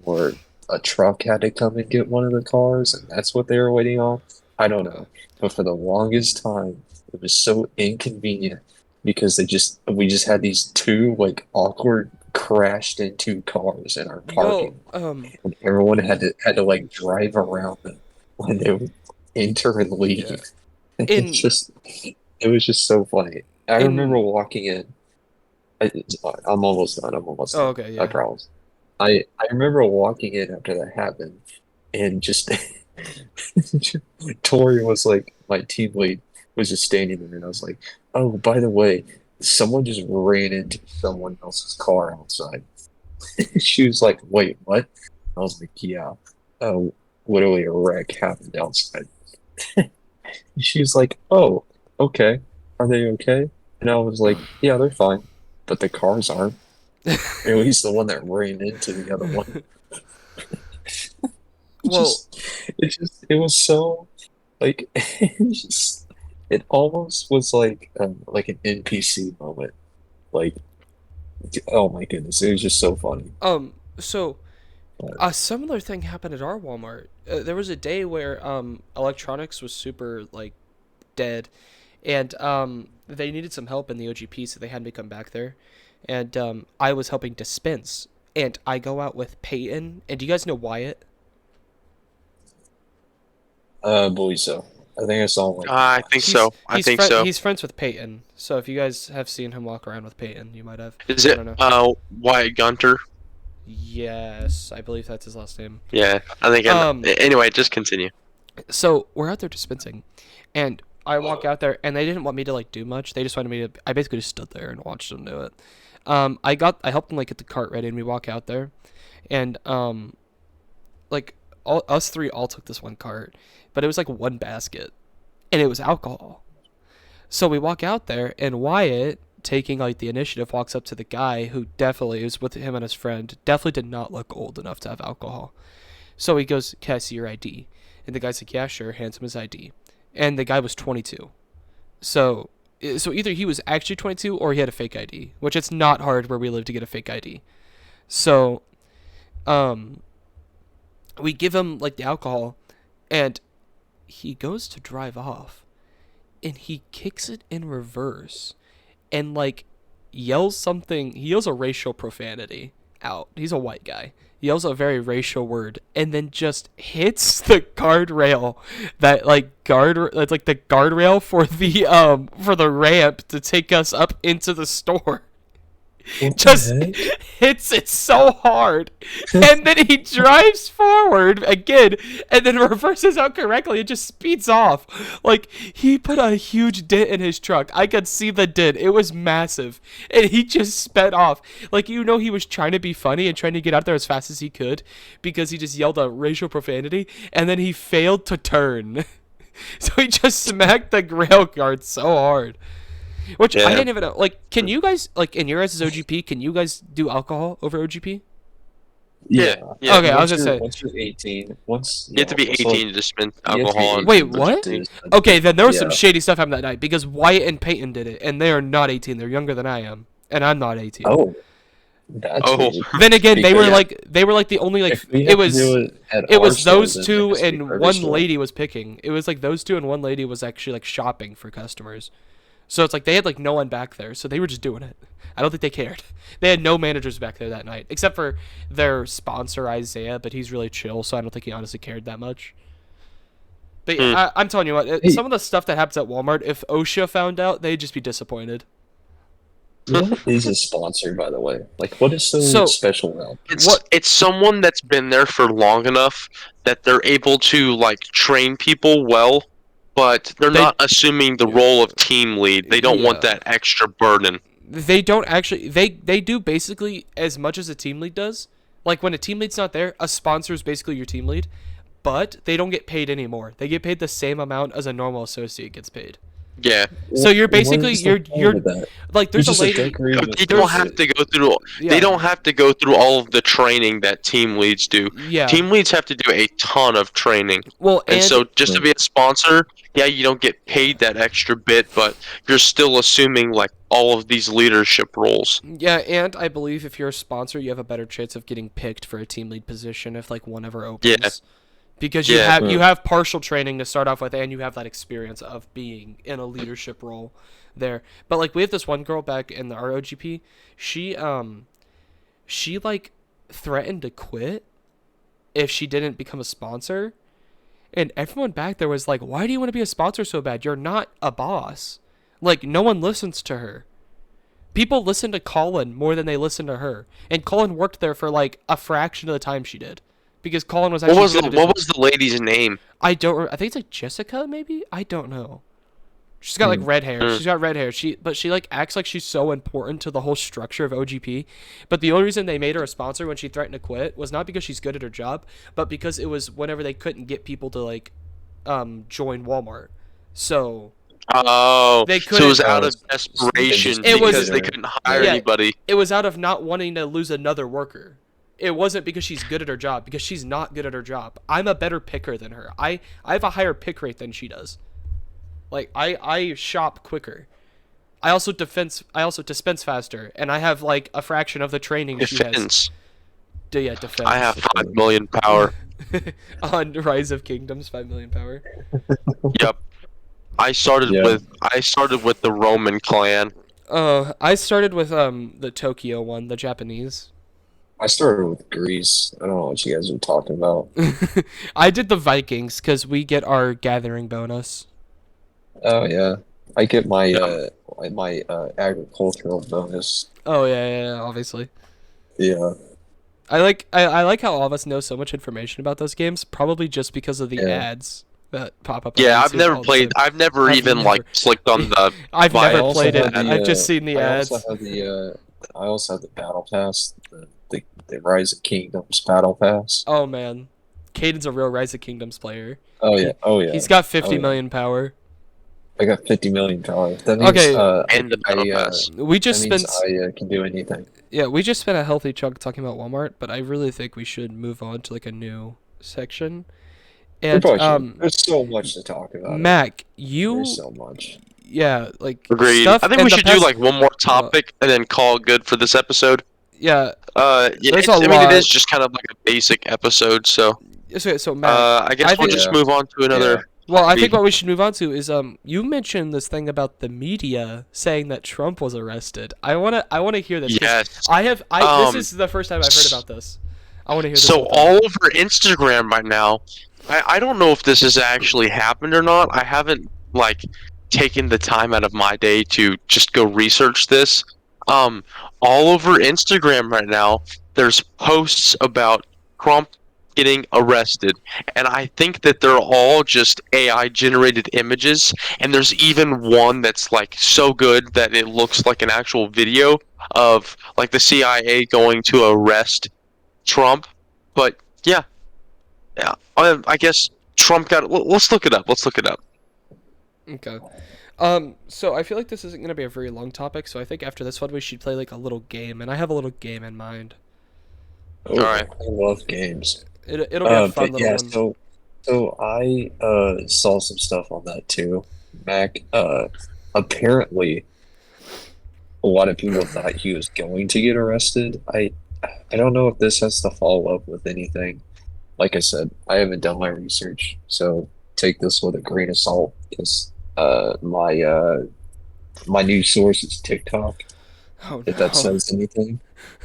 or a truck had to come and get one of the cars, and that's what they were waiting on. I don't know. But for the longest time, it was so inconvenient because we just had these two like awkward crashed into cars in our Well, parking, and everyone had to like drive around them when they would enter and leave. yeah. It's In just it was just so funny. I remember in walking in. I'm almost done. I'm almost oh done. okay, I yeah. promise. I remember walking in after that happened, and just Tori was like my team lead was just standing there, and I was like, "Oh, by the way, someone just ran into someone else's car outside." She was like, "Wait, what?" I was like, "Yeah, literally a wreck happened outside." She was like, "Oh, okay. Are they okay?" And I was like, "Yeah, they're fine, but the cars aren't. Or at least the one that ran into the other one." It Well, it was so like it almost was like an NPC moment. Like, oh my goodness, it was just so funny. so But, a similar thing happened at our Walmart. There was a day where electronics was super like dead, and they needed some help in the OGP, so they had me come back there, and I was helping dispense, and I go out with Peyton, and do you guys know Wyatt? I believe so. I think I saw him like I think once. so. I think so. He's friends with Peyton, so if you guys have seen him walk around with Peyton, you might have. Is I it don't know. Wyatt Gunter? Yes, I believe that's his last name. Yeah, I think. Um, Anyway, just continue. So we're out there dispensing, and I walk out there, and they didn't want me to like do much. They just wanted me to. I basically just stood there and watched them do it. I helped them like get the cart ready, and we walk out there, and like us three all took this one cart, but it was like one basket, and it was alcohol. So we walk out there, and Wyatt, taking like the initiative, walks up to the guy who definitely was with him and his friend. Definitely did not look old enough to have alcohol. So he goes, "Can I see your ID?" And the guy's like, "Yeah, sure." Hands him his ID, and the guy was 22. So either he was actually 22 or he had a fake ID, which it's not hard where we live to get a fake ID. So um we give him like the alcohol, and he goes to drive off, and he kicks it in reverse, and like yells something. He yells a racial profanity out. He's a white guy. He yells a very racial word, and then just hits the guardrail that's like the guardrail for the ramp to take us up into the store. What Just the heck? hits it so hard, and then he drives forward again, and then reverses out correctly and just speeds off. Like, he put a huge dent in his truck. I could see the dent. It was massive, and he just sped off. Like, he was trying to be funny and trying to get out there as fast as he could, because he just yelled a racial profanity, and then he failed to turn. So he just smacked the rail guard so hard. Which I Yeah. didn't even know. Like, can you guys, like, in your guys' OGP, can you guys do alcohol over OGP? Yeah. Yeah. Okay, I was Once gonna you're, say. once you're 18, once You have to be once, 18 to dispense you have to be alcohol. 18 Wait, to what? dispense. Okay, then there was some Yeah. shady stuff happened that night, because Wyatt and Peyton did it, and they are not 18. They're younger than I am, and I'm not 18. Oh, that's Oh. weird. Then again, they were Yeah. like the only like If we it have to was do it at it our was store, those then it two has to be and every one store. lady was picking. It was like those two and one lady was actually like shopping for customers. So it's like they had like no one back there, so they were just doing it. I don't think they cared. They had no managers back there that night, except for their sponsor Isaiah, but he's really chill, so I don't think he honestly cared that much. But Hmm. I'm telling you what, Hey. some of the stuff that happens at Walmart, if OSHA found out, they'd just be disappointed. What is a sponsor, by the way? Like, what is so, So- special about it? It's someone that's been there for long enough that they're able to like train people well, but they're They- not assuming the role of team lead. They don't want Yeah. that extra burden. They don't actually they do basically as much as a team lead does. Like when a team lead's not there, a sponsor is basically your team lead, but they don't get paid anymore. They get paid the same amount as a normal associate gets paid. Yeah. So you're What basically is the point you're of that? like there's You're just a lady. decorator with They the- don't have to go through. Yeah. They don't have to go through all of the training that team leads do. Yeah. Team leads have to do a ton of training, Well, and so just to be a sponsor, yeah, you don't get paid that extra bit, but you're still assuming like all of these leadership roles. yeah, and I believe if you're a sponsor, you have a better chance of getting picked for a team lead position if like one ever opens. Yeah. Because Yeah. you have partial training to start off with, and you have that experience of being in a leadership role there. But like we have this one girl back in the ROGP, she like threatened to quit if she didn't become a sponsor, and everyone back there was like, "Why do you want to be a sponsor so bad? You're not a boss." Like no one listens to her. People listen to Colin more than they listen to her, and Colin worked there for like a fraction of the time she did, because Colin was actually good at What was the lady's name? I think it's like Jessica, maybe. I don't know. She's got like red hair. Mm. She's got red hair. She like acts like she's so important to the whole structure of OGP. But the only reason they made her a sponsor when she threatened to quit was not because she's good at her job, but because it was whenever they couldn't get people to like join Walmart. So Oh, They so it was couldn't- out of desperation It was- because they couldn't hire Yeah. anybody. it was out of not wanting to lose another worker. It wasn't because she's good at her job, because she's not good at her job. I'm a better picker than her. I have a higher pick rate than she does. Like I shop quicker. I also dispense faster, and I have like a fraction of the training she has. Defense. Yeah, defense. I have 5 million power. On Rise of Kingdoms, 5 million power. Yep. I started Yeah. with the Roman clan. I started with the Tokyo one, the Japanese. I started with Greece. I don't know what you guys are talking about. I did the Vikings because we get our gathering bonus. Oh yeah, I get my agricultural bonus. Oh yeah, obviously. Yeah, I like how all of us know so much information about those games, probably just because of the Yeah. ads that pop up. On Yeah, I've YouTube never all the played. time. I've never I've even like never- clicked on the. I've But I never also played have it. the, I've just seen the I ads. also have I also have the Battle Pass, the Rise of Kingdoms Battle Pass. Oh man, Caden's a real Rise of Kingdoms player. Oh yeah, oh yeah. He's got 50 Oh, yeah. million power. I got 50 million dollars. That means Okay. And the Battle Pass. We that just means spent I can do anything. yeah, we just spent a healthy chunk talking about Walmart, but I really think we should move on to like a new section. We And probably should. There's so much to talk about. Mac, There's so much. yeah, like Agreed. stuff I think in we the should past, do like one more topic and then call it good for this episode. yeah. Yeah, There's I mean, lot. it is just kind of like a basic episode. So, So Mac, I guess I we'll think- just move on to another. well, I think topic. what we should move on to is you mentioned this thing about the media saying that Trump was arrested. I wanna hear this. 'Cause Yes. This is the first time I've heard about this. I want to hear this. So whole thing. all over Instagram right now, I don't know if this has actually happened or not. I haven't like taken the time out of my day to just go research this. All over Instagram right now, there's posts about Trump getting arrested, and I think that they're all just AI generated images, and there's even one that's like so good that it looks like an actual video of like the CIA going to arrest Trump. But yeah, I guess Trump got. Let's look it up. Let's look it up. Okay. So I feel like this isn't gonna be a very long topic, so I think after this one we should play like a little game, and I have a little game in mind. Oh, Alright. I love games. It'll be a fun But little yeah, one. so I saw some stuff on that too, Mac. Apparently, a lot of people thought he was going to get arrested. I don't know if this has to follow up with anything. Like I said, I haven't done my research, so take this with a grain of salt. Because my news source is TikTok. Oh If that says anything.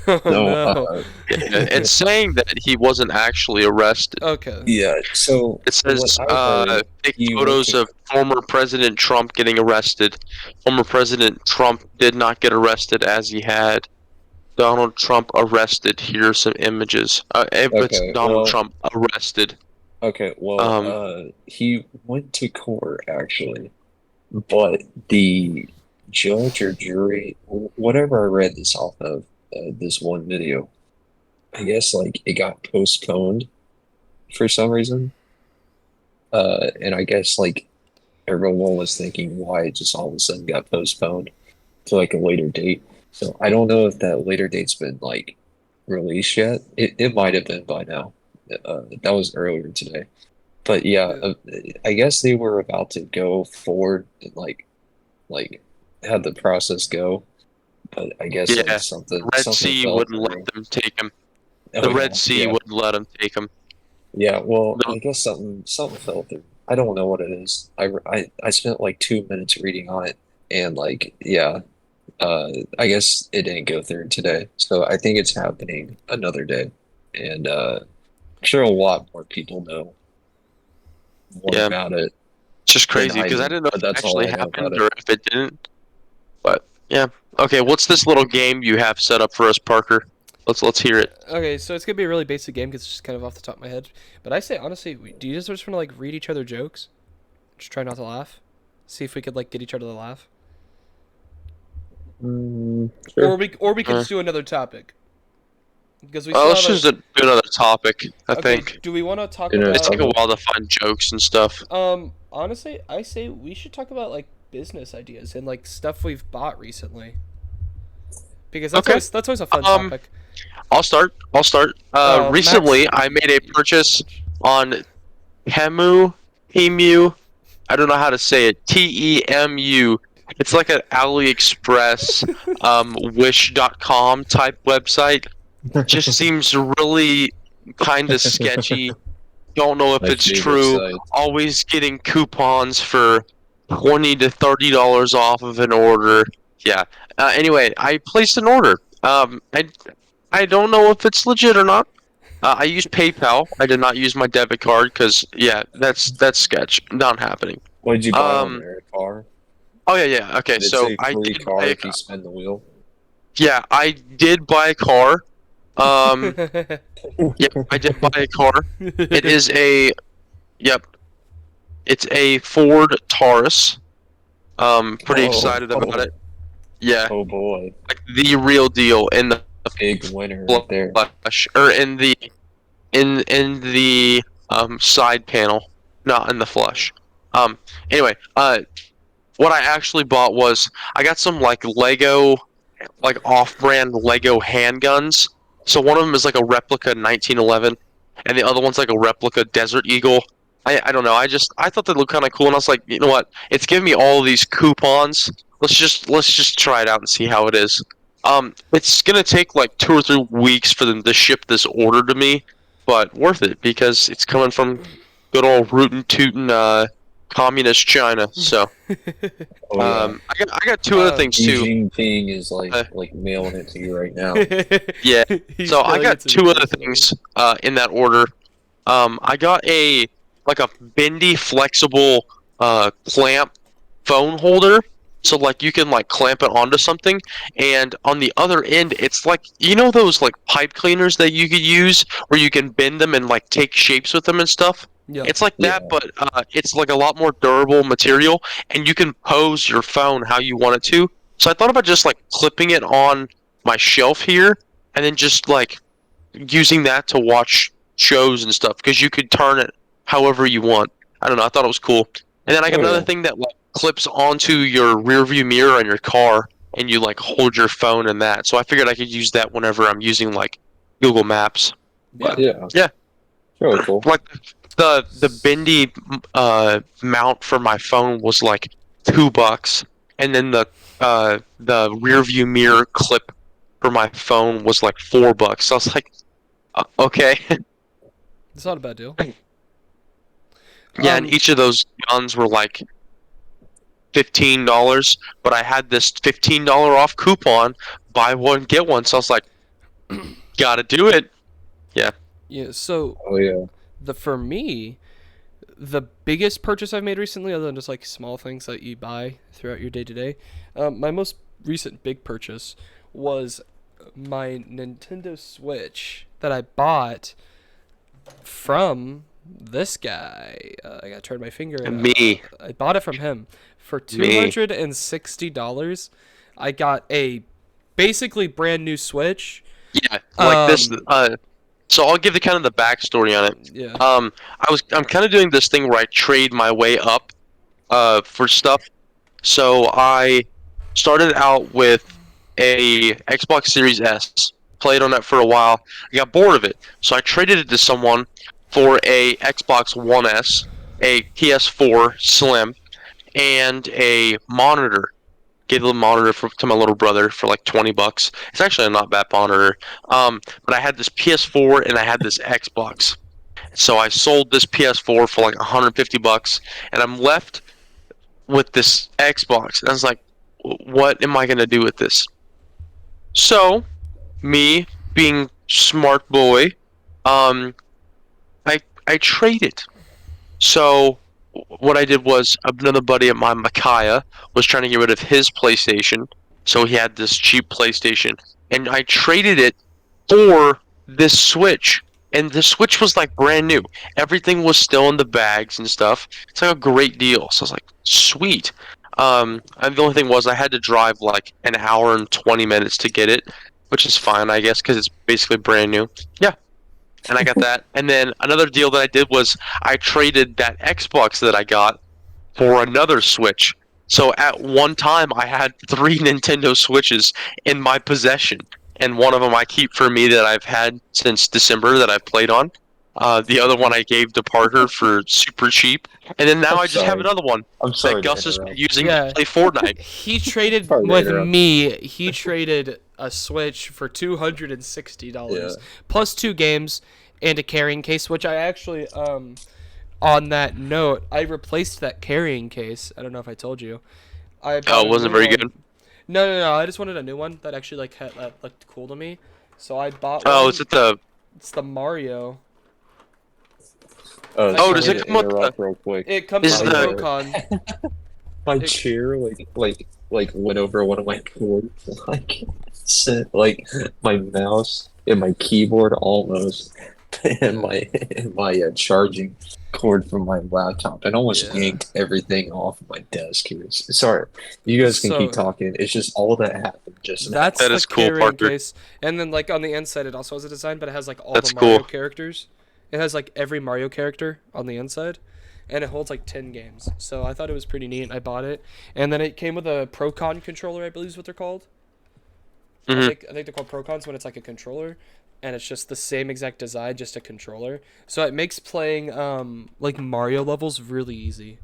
Oh, No, no. It's saying that he wasn't actually arrested. Okay. yeah. So It says what I heard, fake he went photos to- of former President Trump getting arrested. Former President Trump did not get arrested as he had. Donald Trump arrested. Here's some images. It's Okay, Donald well- Trump arrested. Okay, well, he went to court actually, but the judge or jury, whatever I read this off of, this one video, I guess like it got postponed for some reason. And I guess like everyone was thinking why it just all of a sudden got postponed to like a later date. So I don't know if that later date's been like released yet. It might have been by now. That was earlier today. But yeah, I guess they were about to go forward and like have the process go. But I guess like Yeah, something Red something Sea fell wouldn't through. let them take him. Oh, The yeah, Red Sea yeah. wouldn't let him take him. Yeah, well, No. I guess something fell through. I don't know what it is. I spent like 2 minutes reading on it, and like yeah, I guess it didn't go through today. So I think it's happening another day, and I'm sure a lot more people know more Yeah. about it. It's just crazy I because I do, didn't know but if it that's all actually I know about happened it. or if it didn't. But yeah. Okay, what's this little game you have set up for us, Parker? Let's hear it. Okay, so it's gonna be a really basic game because it's just kind of off the top of my head. But I say honestly, do you just want to like read each other jokes? Just try not to laugh. See if we could like get each other to laugh. Sure. Or we could Uh. just do another topic. Because we Well, still let's have just do another topic. I okay, think do we want to talk You know, it about take a while to find jokes and stuff. honestly, I say we should talk about like business ideas and like stuff we've bought recently. Because Okay. that's always a fun Um, topic. I'll start. Oh, Recently, Max- I made a purchase on Temu. I don't know how to say it. Temu. It's like an AliExpress, Wish.com type website. Just seems really kind of sketchy. Don't know if My it's favorite true. site. Always getting coupons for $20 to $30 off of an order. Yeah. Anyway, I placed an order. I don't know if it's legit or not. I used PayPal. I did not use my debit card because yeah, that's sketch. Not happening. What did you buy on Um, there? A car? Oh yeah. Okay, Did it so say I free did car buy a if you spin the wheel? yeah, I did buy a car. Um, yep, I did buy a car. It is a yep, it's a Ford Taurus. Pretty excited about it. Yeah, Oh boy, like the real deal in the big winner right there. flesh, or in the side panel, not in the flush. Anyway, what I actually bought was I got some like Lego, like off-brand Lego handguns. So one of them is like a replica 1911, and the other one's like a replica Desert Eagle. I don't know. I thought they looked kind of cool, and I was like, you know what? It's giving me all of these coupons. Let's just try it out and see how it is. It's gonna take like 2 or 3 weeks for them to ship this order to me, but worth it because it's coming from good old rootin' tootin' communist China. So Oh yeah. I got two other things Xi too. Jinping is Uh, like mailing it to you right now. Yeah. He's So I mailing got it to two me other personally. things in that order. I got a like a bendy flexible clamp phone holder. So like you can like clamp it onto something, and on the other end it's like those like pipe cleaners that you could use where you can bend them and like take shapes with them and stuff. Yeah. It's like Yeah. that, but it's like a lot more durable material, and you can pose your phone how you want it to. So I thought about just like clipping it on my shelf here, and then just like using that to watch shows and stuff because you could turn it however you want. I don't know. I thought it was cool. And then I got Oh another yeah. thing that like clips onto your rear view mirror on your car, and you like hold your phone in that. So I figured I could use that whenever I'm using like Google Maps. But Yeah. yeah, Really cool. like the bendy mount for my phone was like $2, and then the rear view mirror clip for my phone was like $4. So I was like, okay. It's not a bad deal. Yeah, and each of those guns were like $15, but I had this $15 off coupon, buy one get one. So I was like, gotta do it. Yeah. Yeah, so Oh yeah. for me, the biggest purchase I've made recently, other than just like small things that you buy throughout your day to day, my most recent big purchase was my Nintendo Switch that I bought from this guy. I got to turn my finger. Me. I bought it from him for Me. $260. I got a basically brand new Switch. Yeah, like this. Um, So I'll give the kind of the backstory on it. Yeah. I'm kind of doing this thing where I trade my way up, for stuff. So I started out with a Xbox Series S, played on it for a while. I got bored of it, so I traded it to someone for a Xbox One S, a PS4 Slim, and a monitor. Gave a little monitor to my little brother for like $20. It's actually a not bad monitor. But I had this PS4 and I had this Xbox. So I sold this PS4 for like $150, and I'm left with this Xbox. And I was like, what am I gonna do with this? So, me being smart boy, um, I traded. So what I did was another buddy of mine, Micaiah, was trying to get rid of his PlayStation. So he had this cheap PlayStation, and I traded it for this Switch. And the Switch was like brand new. Everything was still in the bags and stuff. It's like a great deal. So I was like, sweet. And the only thing was I had to drive like an hour and 20 minutes to get it, which is fine, I guess, because it's basically brand new. Yeah, and I got that. And then another deal that I did was I traded that Xbox that I got for another Switch. So at one time, I had 3 Nintendo Switches in my possession, and one of them I keep for me that I've had since December that I've played on. The other one I gave to Parker for super cheap, and then now I'm I just have sorry. another one I'm sorry that to Gus has been interrupt. using Yeah. to play Fortnite. He traded Sorry to with interrupt. me. He traded a Switch for $260 Yeah. plus 2 games and a carrying case, which I actually on that note, I replaced that carrying case. I don't know if I told you. I Oh, bought it a wasn't new very one. good. No. I just wanted a new one that actually like that looked cool to me. So I bought Oh, one. is it the? It's the Mario. Oh, Oh, sorry does it to come with the? interrupt real quick. It comes Is with the- a Pro-Con. My It- chair like went over one of my cords, like sent like my mouse and my keyboard almost, and my charging cord from my laptop. It almost Yeah. yanked everything off of my desk here. Sorry, you guys can keep So talking. It's just all that happened just now. that's That the is cool, carrying Parker. case, and then like on the inside, it also has a design, but it has like all the That's Mario cool. characters. It has like every Mario character on the inside, and it holds like 10 games. So I thought it was pretty neat. I bought it, and then it came with a Procon controller, I believe is what they're called. Hmm. I think they're called Procons when it's like a controller, and it's just the same exact design, just a controller. So it makes playing like Mario levels really easy.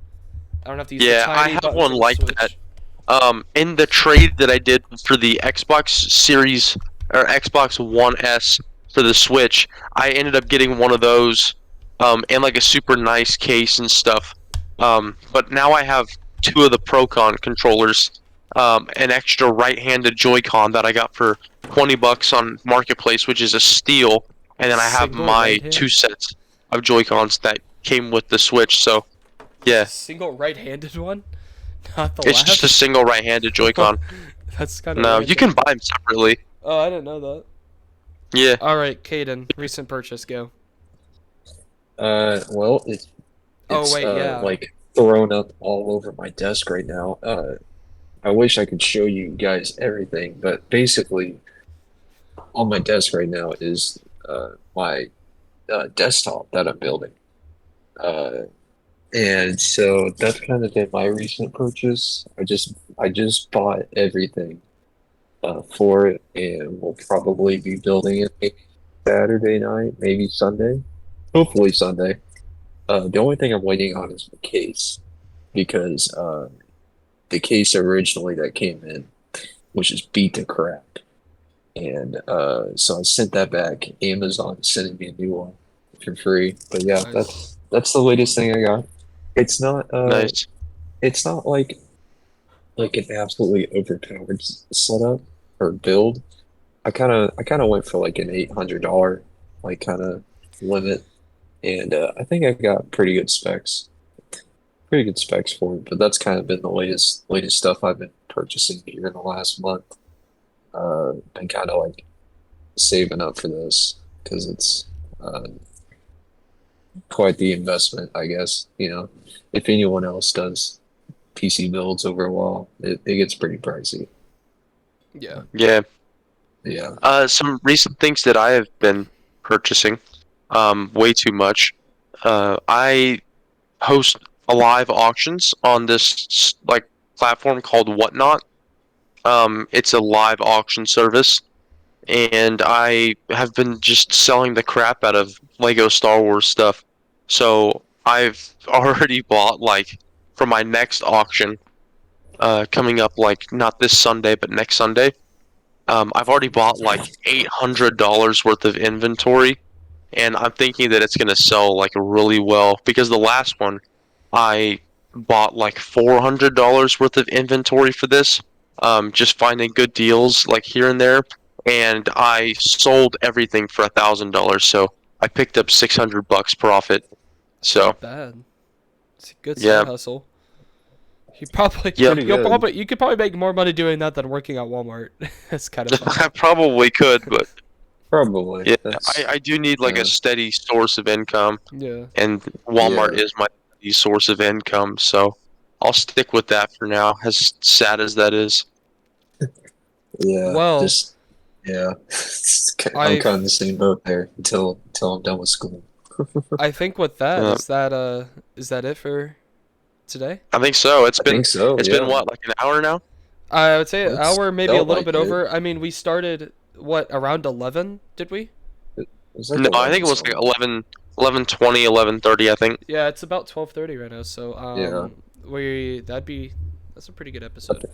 I don't have to use the Yeah, I tiny have buttons one of the like that. Switch. In the trade that I did for the Xbox Series or Xbox One S for the Switch, I ended up getting one of those, and like a super nice case and stuff. But now I have two of the Procon controllers, an extra right-handed Joy-Con that I got for $20 on Marketplace, which is a steal, and then I have Single my right hand. two sets of Joy-Cons that came with the Switch. So yeah, Single right-handed one, not the it's just a left. single right-handed Joy-Con. That's kind of No, you random. can buy them separately. Oh, I didn't know that. Yeah. All right, Caden, recent purchase, go. Well, Oh it's wait, yeah. like thrown up all over my desk right now. I wish I could show you guys everything, but basically on my desk right now is my desktop that I'm building. Uh, and so that's kind of been my recent purchase. I just bought everything for it, and we'll probably be building it maybe Saturday night, maybe Sunday, hopefully Sunday. The only thing I'm waiting on is the case because the case originally that came in was just beat to crap. And so I sent that back. Amazon is sending me a new one for free. But yeah, Nice. that's the latest thing I got. It's not Nice. it's not like an absolutely overpowered setup or build. I kind of went for like an $800 like kind of limit, and I think I got pretty good specs for it. But that's kind of been the latest stuff I've been purchasing here in the last month. Been kind of like saving up for this because it's quite the investment, I guess. If anyone else does PC builds over a while, it gets pretty pricey. Yeah. Yeah. Yeah. Some recent things that I have been purchasing, way too much. I host live auctions on this like platform called Whatnot. It's a live auction service, and I have been just selling the crap out of Lego Star Wars stuff. So I've already bought like for my next auction, coming up like not this Sunday but next Sunday. I've already bought like $800 worth of inventory, and I'm thinking that it's gonna sell like really well because the last one I bought like $400 worth of inventory for this, just finding good deals like here and there, and I sold everything for $1,000, so I picked up $600 profit. So Not bad. It's a good yeah, side hustle. You probably yep, Pretty good. you could probably make more money doing that than working at Walmart. That's kind of fun. I probably could, but Probably. yeah, I, That's I do need like a steady source of income, Yeah. and Walmart yeah. is my steady source of income, so I'll stick with that for now, as sad as that is. Yeah. Well, Just yeah. I'm I kind of in the same boat there until I'm done with school. I think with that Yeah, is that it for today? I think so. It's I been think so, it's been yeah. what, like an hour now? I would say an It's hour, maybe a felt little like bit it. over. I mean, we started what around 11, did we? It was like No, I think 11 it was like something. 11:20, 11:30, I think. Yeah, it's about 12:30 right now. So Yeah. that's a pretty good episode.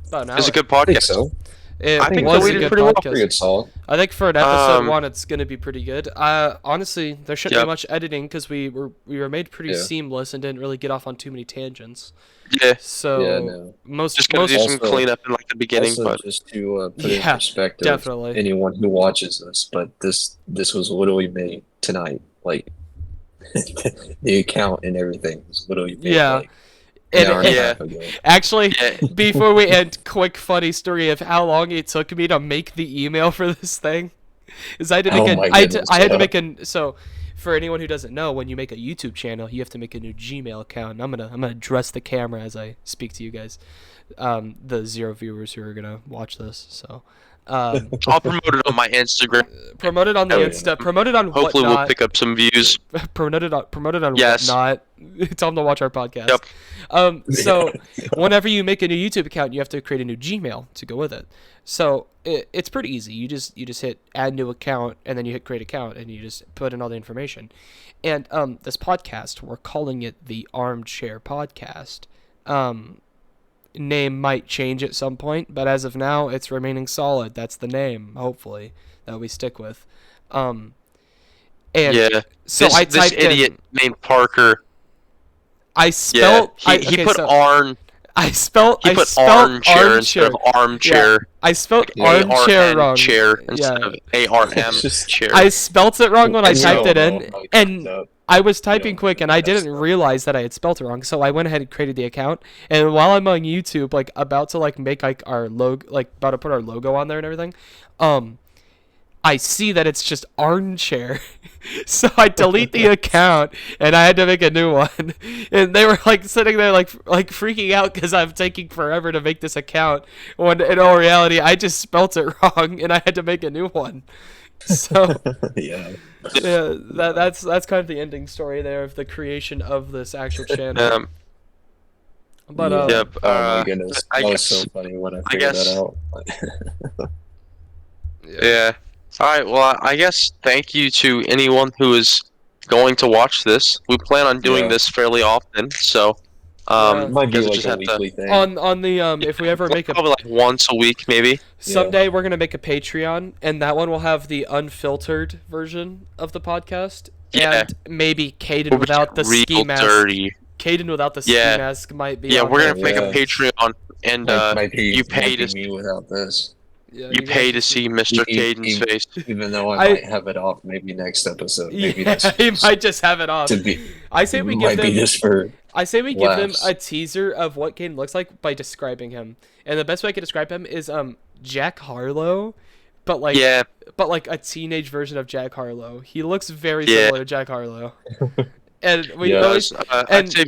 About an It's a hour. good I think podcast. so. It I I think think that was we a did good pretty well. pretty podcast. good solid. I think for an episode Um, one, it's gonna be pretty good. Honestly, there shouldn't be yep, much editing because we were made pretty Yeah. seamless and didn't really get off on too many tangents. yeah. Yeah, So no. Just gotta do some Also cleanup in like the beginning, Also, but just to put it in yeah, perspective, definitely. anyone who watches this, but this was literally made tonight. Like the account and everything was literally made Yeah, like an and hour and a yeah, half ago. actually, yeah. before we end, quick funny story of how long it took me to make the email for this thing. is I had to make Oh a my I had to, goodness, I had to yeah. make an so for anyone who doesn't know, when you make a YouTube channel, you have to make a new Gmail account. And I'm gonna address the camera as I speak to you guys, the 0 viewers who are gonna watch this. So, I'll promote it on my Instagram. promote it on the Oh, yeah. Insta. Promote it on Hopefully, we'll whatnot. pick up some views. Promote it on Yes. whatnot. Tell them to watch our podcast. Yep. So whenever you make a new YouTube account, you have to create a new Gmail to go with it. So it's pretty easy. You just hit add new account, and then you hit create account, and you just put in all the information. And this podcast, we're calling it the Armchair Podcast. Name might change at some point, but as of now, it's remaining solid. That's the name, hopefully, that we stick with. And Yeah. so this I this typed idiot in. named Parker. I Yeah. spelled. He put arn. I spelled. He I put spelled armchair instead of armchair. I spelled Like armchair wrong. chair instead Yeah. of ARM It's just- chair. I spelt it wrong when I It's typed so it in, wrong, like, and no. I was typing don't quick, and do I that didn't stuff. realize that I had spelt it wrong. So I went ahead and created the account. And while I'm on YouTube, like about to like make like our logo, like about to put our logo on there and everything, I see that it's just armchair. So I delete the account, and I had to make a new one. And they were like sitting there like freaking out because I'm taking forever to make this account. When in all reality, I just spelt it wrong, and I had to make a new one. So Yeah. yeah, that's kind of the ending story there of the creation of this actual channel. But Yeah. Yep. Oh my goodness. I That was guess- so funny when I figured guess- that out. Yeah. All right. Well, I guess thank you to anyone who is going to watch this. We plan on doing Yeah. this fairly often, so Yeah. It might be guess we like just a have to- weekly thing. on the if we ever make a probably like once a week, maybe. someday we're gonna make a Patreon, and that one will have the unfiltered version of the podcast. Yeah. And maybe Caden We'll be without the real ski mask. dirty. Caden without the Yeah. ski mask might be. Yeah, on we're there. gonna make a Yeah. Patreon, and Might be, you pay might be to- me without this. Yeah, you guys pay to just- see Mr. E- Caden's e- face. Even though I- I might have it off maybe next episode. Maybe Yeah, that's he might just have it off. to be I say we give might be them. just for I say we give them laughs. a teaser of what Caden looks like by describing him, and the best way I can describe him is Jack Harlow, but like Yeah, a teenage version of Jack Harlow. He looks very Yeah. similar to Jack Harlow, and we Yeah. always I'd and- say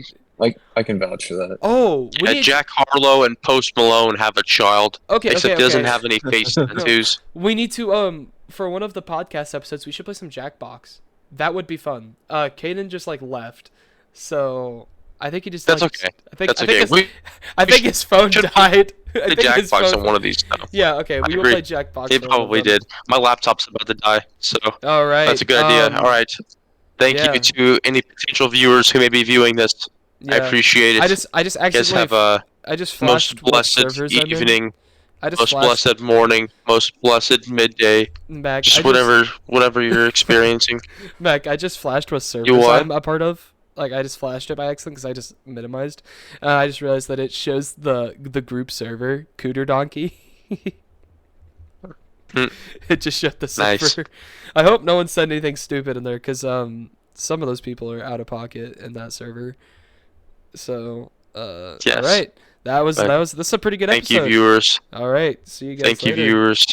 I can vouch for that. we need, Jack Harlow and Post Malone have a child, okay except okay doesn't okay. have any face tattoos. We need to for one of the podcast episodes we should play some Jackbox. That would be fun. Caden just like left, so I think he just. That's like, okay. I think That's I think okay. his, We I think his phone should died. I play think his Jackbox phone. on one of these. No. Yeah, okay, we will agree. play Jackbox. It for one of probably them. did. My laptop's about to die, so All right. that's a good idea. All right. Thank yeah. you to any potential viewers who may be viewing this. I Yeah. appreciate it. I just you guys accidentally. have a I just most flashed what blessed servers I'm in. evening, I just most flashed blessed morning, most blessed midday, back. just whatever you're experiencing. Back. I just flashed what servers what? I'm a part of. Like I just flashed it by accident because I just minimized. I just realized that it shows the group server Cooter Donkey. Hmm. It just showed the server. Nice. I hope no one said anything stupid in there because some of those people are out of pocket in that server. So Yes. all right. That was But this is a pretty good Thank episode. you, viewers. All right. See you guys Thank you, later. viewers.